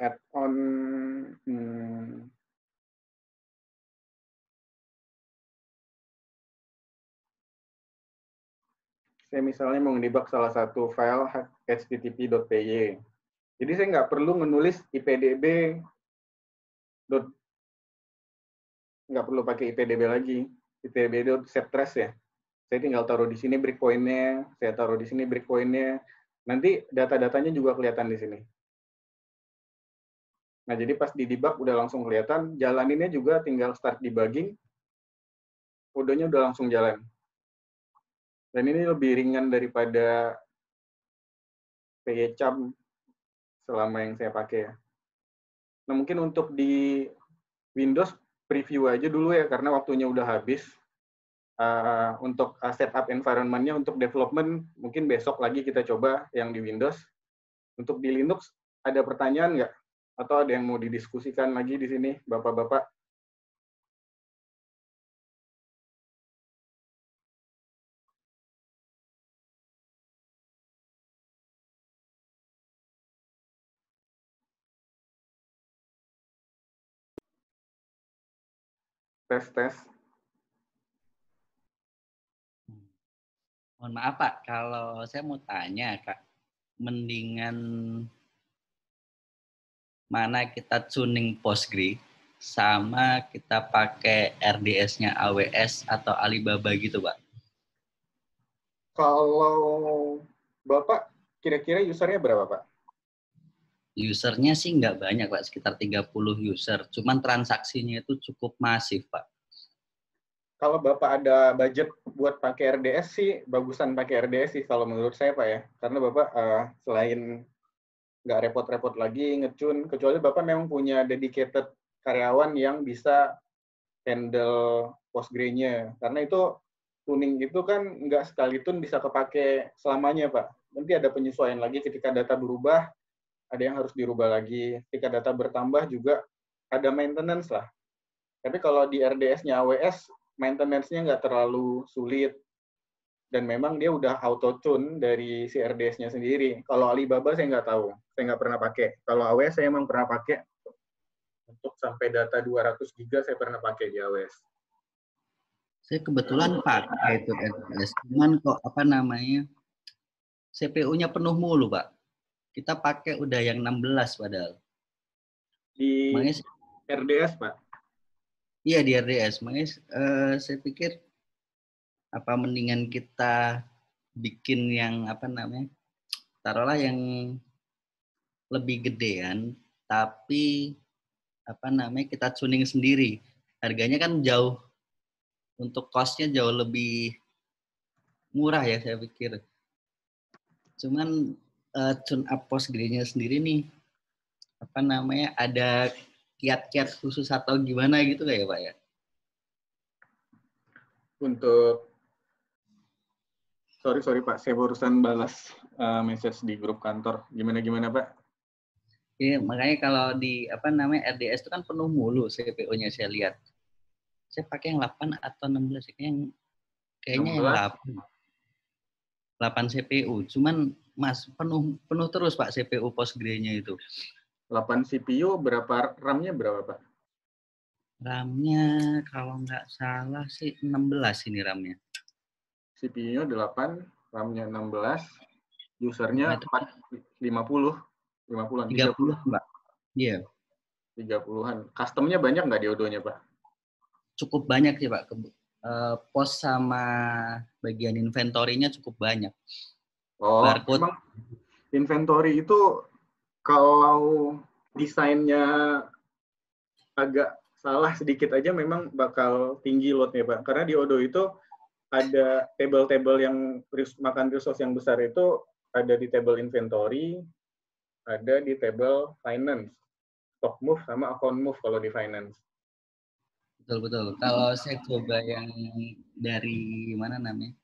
add-on saya misalnya mau ngedebug salah satu file http.py. Jadi saya nggak perlu menulis ipdb nggak perlu pakai ipdb lagi, ipdb.settrace ya. Saya tinggal taruh di sini breakpoint-nya, saya taruh di sini breakpoint-nya. Nanti data-datanya juga kelihatan di sini. Nah, jadi pas di debug udah langsung kelihatan, jalaninnya juga tinggal start debugging, Odonya udah langsung jalan. Dan ini lebih ringan daripada PyCharm selama yang saya pakai. Nah, mungkin untuk di Windows preview aja dulu ya, karena waktunya udah habis. Untuk setup environment-nya untuk development, mungkin besok lagi kita coba yang di Windows. Untuk di Linux, ada pertanyaan nggak? Atau ada yang mau didiskusikan lagi di sini, Bapak-Bapak? Tes. Mohon maaf Pak, kalau saya mau tanya Kak, mendingan mana kita tuning Postgre sama kita pakai RDS-nya AWS atau Alibaba gitu Pak? Kalau Bapak, kira-kira usernya berapa Pak? Usernya sih nggak banyak Pak, sekitar 30 user. Cuman transaksinya itu cukup masif Pak. Kalau Bapak ada budget buat pakai RDS sih, bagusan pakai RDS sih kalau menurut saya Pak ya. Karena Bapak selain nggak repot-repot lagi ngecun, kecuali Bapak memang punya dedicated karyawan yang bisa handle Postgre-nya. Karena itu tuning itu kan nggak sekali tune bisa kepake selamanya Pak. Nanti ada penyesuaian lagi ketika data berubah, ada yang harus dirubah lagi. Ketika data bertambah juga ada maintenance lah. Tapi kalau di RDS-nya AWS, maintenance-nya nggak terlalu sulit. Dan memang dia udah auto-tune dari si RDS-nya sendiri. Kalau Alibaba saya nggak tahu. Saya nggak pernah pakai. Kalau AWS saya emang pernah pakai. Untuk sampai data 200 giga saya pernah pakai di AWS. Saya kebetulan pakai itu RDS. Cuman kok apa namanya, CPU-nya penuh mulu Pak. Kita pakai udah yang 16 padahal. Di Makanya, RDS Pak? iya di RDS. Makanya saya pikir apa mendingan kita bikin yang apa namanya, taruhlah yang lebih gedean, tapi apa namanya kita tuning sendiri. Harganya kan jauh, untuk cost-nya jauh lebih murah ya saya pikir. Cuman tune up Postgre-nya sendiri nih, apa namanya, ada kiat-kiat khusus atau gimana gitu nggak ya Pak ya? Untuk sorry Pak, saya barusan balas message di grup kantor. Gimana Pak? Ya, makanya kalau di apa namanya RDS itu kan penuh mulu CPU-nya saya lihat. Saya pakai yang 8 atau 16, kayaknya yang 8 CPU. Cuman Mas penuh terus Pak CPU Postgre-nya itu. 8 CPU berapa RAM-nya berapa Pak? RAM-nya kalau nggak salah sih 16 ini RAM-nya. CPU-nya 8, RAM-nya 16, usernya 50. 50-an, 30 Mbak. Iya. 30-an. Custom-nya banyak nggak di Odo-nya Pak? Cukup banyak sih Pak. Pos sama bagian inventory-nya cukup banyak. Oh, Barcode. memang inventory itu kalau desainnya agak salah sedikit aja memang bakal tinggi load-nya Pak. Karena di Odo itu ada table-table yang makan resource yang besar itu ada di table inventory, ada di table finance. Stock move sama account move kalau di finance. Betul. Kalau saya coba yang dari mana namanya,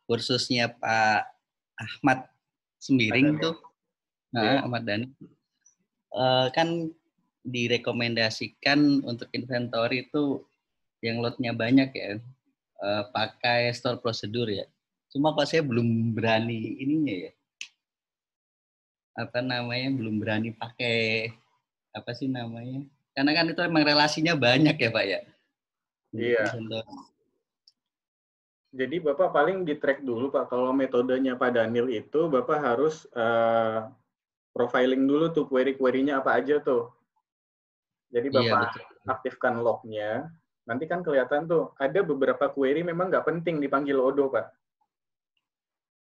kursusnya Pak Ahmad Sembiring tuh, Ahmad Dhani, kan direkomendasikan untuk inventory itu yang lotnya banyak ya. pakai store prosedur ya. Cuma kok saya belum berani ininya ya. Apa namanya? Belum berani pakai apa sih namanya? Karena kan itu emang relasinya banyak ya Pak ya. Iya. Jadi Bapak paling di-track dulu Pak. Kalau metodenya Pak Daniel itu Bapak harus profiling dulu tuh query-query-nya apa aja tuh. Jadi Bapak aktifkan log-nya. Nanti kan kelihatan tuh ada beberapa query memang nggak penting dipanggil Odoo Pak.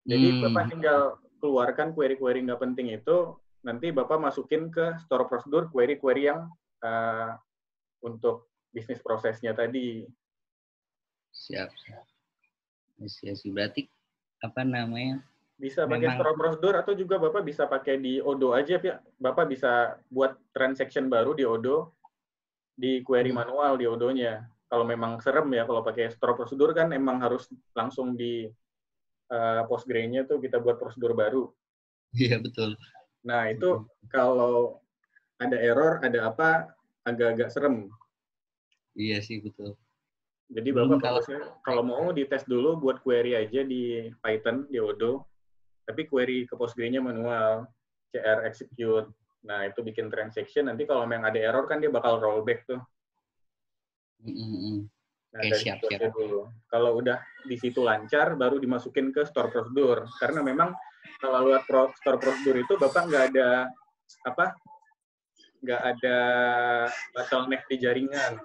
Jadi Bapak tinggal keluarkan query-query nggak penting itu, nanti Bapak masukin ke store prosedur query-query yang untuk bisnis prosesnya tadi. Siap. Berarti apa namanya? Bisa pakai store prosedur atau juga Bapak bisa pakai di Odoo aja, Pak. Bapak bisa buat transaction baru di Odoo, di query manual di Odoo-nya. Kalau memang serem ya, kalau pakai store prosedur kan emang harus langsung di Postgre-nya tuh kita buat prosedur baru. Iya, betul. Nah, itu kalau ada error, ada apa, agak-agak serem. Iya sih, betul. Jadi Bapak kalau mau dites dulu buat query aja di Python, di Odoo, tapi query ke Postgre-nya manual, CR execute. Nah, itu bikin transaction, nanti kalau memang ada error kan dia bakal rollback tuh. Nah, dari situ aja dulu. Kalau udah di situ lancar, baru dimasukin ke store prosedur. Karena memang kalau lewat store prosedur itu Bapak nggak ada bottleneck di jaringan.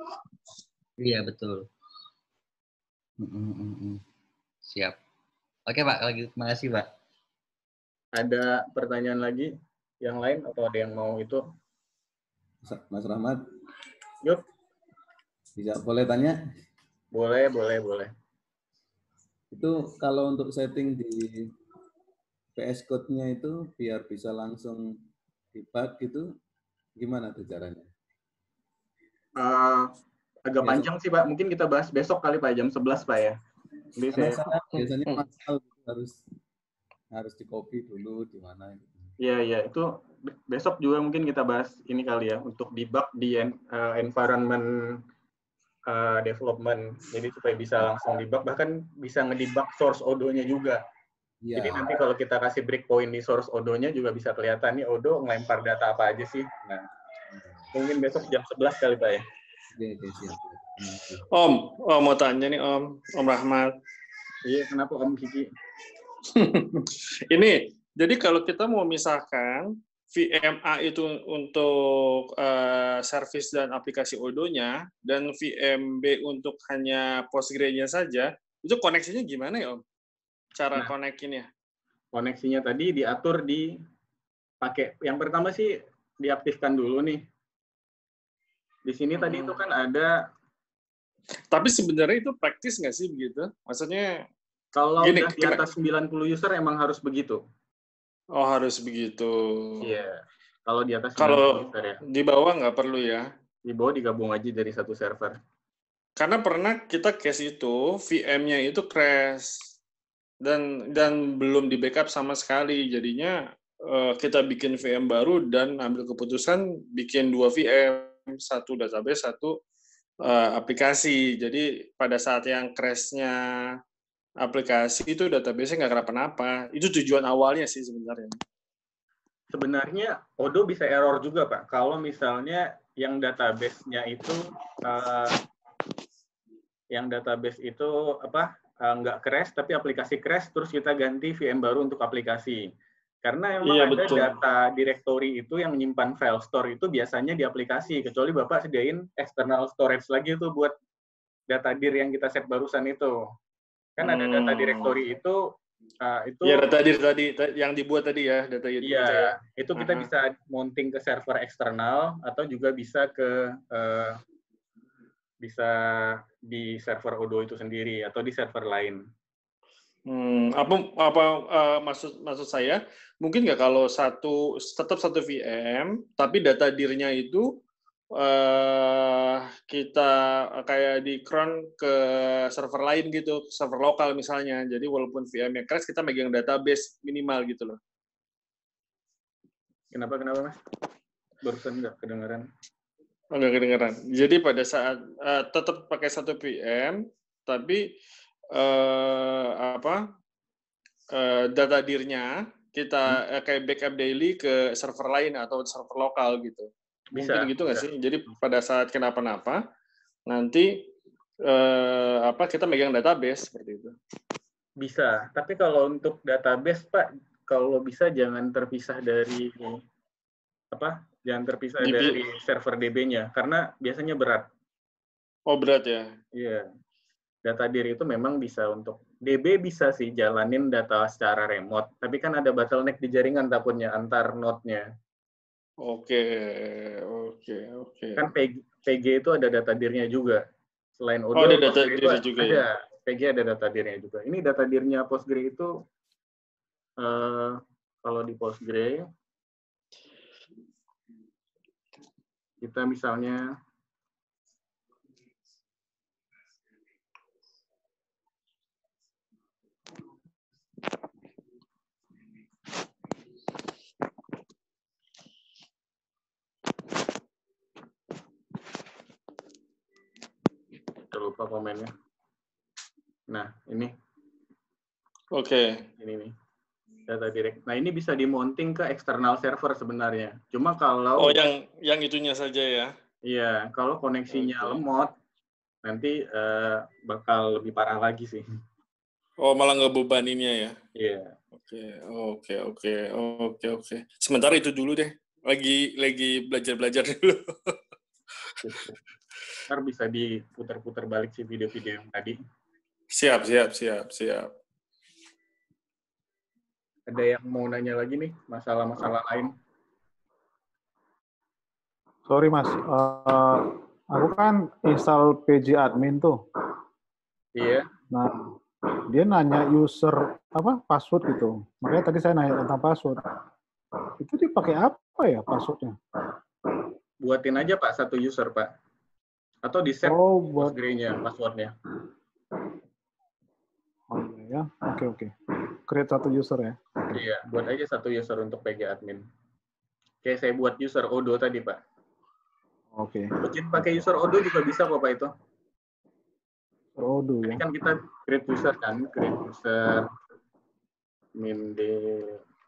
Iya, betul. Siap. Oke Pak, kalau gitu terima kasih Pak. Ada pertanyaan lagi yang lain atau ada yang mau itu? Mas Rahmat. Yuk. Bisa boleh tanya? Boleh. Itu kalau untuk setting di VS Code-nya itu biar bisa langsung debug gitu, gimana tuh caranya? Agak panjang sih Pak, mungkin kita bahas besok kali Pak, jam 11 Pak ya. Jadi biasanya manual harus di copy dulu di mana gitu. Iya, itu besok juga mungkin kita bahas ini kali ya, untuk debug di environment development. Jadi supaya bisa langsung debug, bahkan bisa ngedebug source Odoo-nya juga. Ya. Jadi nanti kalau kita kasih breakpoint di source Odoo-nya juga bisa kelihatan nih Odoo ngelempar data apa aja sih. Nah, mungkin besok jam 11 kali Pak ya. Oke, siap. Om mau tanya nih Om Rahmat. Iya, kenapa Om Kiki? Ini, jadi kalau kita mau misahkan VMA itu untuk service dan aplikasi Odoo-nya, dan VMB untuk hanya Postgre-nya saja, itu koneksinya gimana ya Om? Cara koneksinya? Koneksinya tadi diatur pakai, yang pertama sih diaktifkan dulu nih. Di sini tadi itu kan ada. Tapi sebenarnya itu praktis nggak sih begitu? Maksudnya kalau udah di atas 90 user emang harus begitu. Oh, harus begitu. Iya. Kalau di atas 90 user ya. Di bawah nggak perlu ya? Di bawah digabung aja dari satu server. Karena pernah kita case itu VM-nya itu crash dan belum di backup sama sekali. Jadinya kita bikin VM baru dan ambil keputusan bikin 2 VM. Satu database, satu aplikasi. Jadi pada saat yang crash-nya aplikasi itu database-nya nggak kenapa-napa. Itu tujuan awalnya sih sebenarnya. Sebenarnya Odoo bisa error juga Pak. Kalau misalnya yang database-nya itu nggak crash tapi aplikasi crash, terus kita ganti VM baru untuk aplikasi. Karena memang ada data directory itu yang menyimpan file store itu biasanya di aplikasi, kecuali Bapak sediain external storage lagi tuh buat data dir yang kita set barusan itu. Kan ada data directory itu ya, data dir tadi yang dibuat tadi ya, data dir. Iya, itu kita bisa mounting ke server eksternal atau juga bisa bisa di server Odoo itu sendiri atau di server lain. Maksud saya mungkin nggak kalau tetap satu VM tapi data dirnya itu kita kayak di cron ke server lain gitu, server lokal misalnya. Jadi walaupun VM-nya crash kita megang database minimal gitu loh. Kenapa Mas? Barusan nggak kedengeran. Nggak kedengeran. Jadi pada saat tetap pakai satu VM tapi data dirnya kita kayak backup daily ke server lain atau server lokal gitu. Bisa, Mungkin gitu nggak bisa. sih? Jadi pada saat kenapa-napa, nanti kita megang database seperti itu. Bisa, tapi kalau untuk database Pak, kalau bisa jangan terpisah dari jangan terpisah dari server DB-nya karena biasanya berat. Oh, berat ya. Iya. Data dir itu memang bisa untuk DB bisa sih jalanin data secara remote, tapi kan ada bottleneck di jaringan takutnya antar node-nya. Oke. Kan PG itu ada data dirnya juga. Selain Odo, ada data Postgre dir itu juga ada. ya. PG ada data dirnya juga. Ini data dirnya Postgre itu kalau di Postgre kita misalnya lupa komennya. Nah, ini. Oke. Ini nih. Data direct. Nah, ini bisa di-mounting ke eksternal server sebenarnya. Cuma kalau yang itunya saja ya. Iya, kalau koneksinya lemot nanti bakal lebih parah lagi sih. Oh, malah ngebebaninnya ya. Iya. Oke. Sementara itu dulu deh. Lagi belajar dulu. Ntar bisa diputar-putar balik sih video-video yang tadi. Siap. Ada yang mau nanya lagi nih, masalah-masalah lain? Sorry Mas, aku kan install PG admin tuh. Iya. Nah, dia nanya user password gitu. Makanya tadi saya nanya tentang password. Itu dipakai apa ya passwordnya? Buatin aja Pak satu user Pak. Atau di set Postgre-nya passwordnya. Oh iya ya, oke. Create satu user ya. Iya, buat aja satu user untuk PG admin. Kayak saya buat user Odo tadi Pak. Oke. Mungkin pakai user Odo juga bisa kok Pak itu. Odo ya. Ini kan kita create user kan, create user min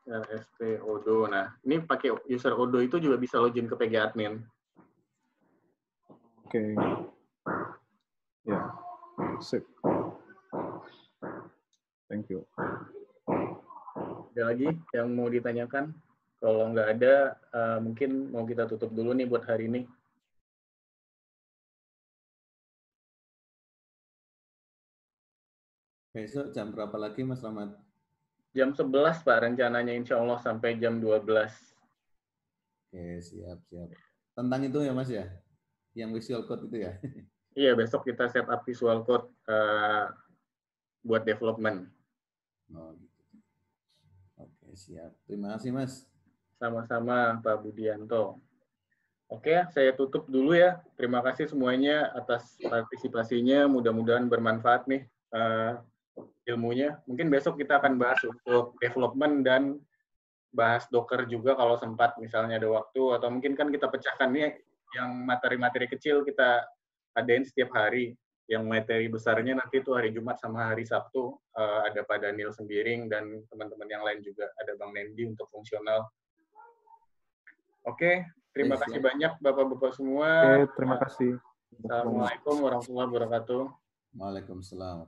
lst Odo. Nah, ini pakai user Odo itu juga bisa login ke PG admin. Oke. Ya. Sip. Thank you. Ada lagi yang mau ditanyakan? Kalau nggak ada, mungkin mau kita tutup dulu nih buat hari ini. Besok jam berapa lagi Mas Rahmat? Jam 11 Pak, rencananya insya Allah sampai jam 12. Oke, siap. Tentang itu ya Mas ya? Yang visual code itu ya? Iya, besok kita set up visual code buat development. Oh, gitu. Oke, siap. Terima kasih Mas. Sama-sama Pak Budianto. Oke, saya tutup dulu ya. Terima kasih semuanya atas partisipasinya. Mudah-mudahan bermanfaat nih ilmunya. Mungkin besok kita akan bahas untuk development dan bahas Docker juga kalau sempat, misalnya ada waktu. Atau mungkin kan kita pecahkan nih yang materi-materi kecil kita adain setiap hari. Yang materi besarnya nanti itu hari Jumat sama hari Sabtu. Ada Pak Daniel Sembiring dan teman-teman yang lain juga. Ada Bang Nendi untuk fungsional. Oke, terima kasih banyak Bapak-Bapak semua. Oke, terima kasih. Assalamualaikum warahmatullahi wabarakatuh. Waalaikumsalam.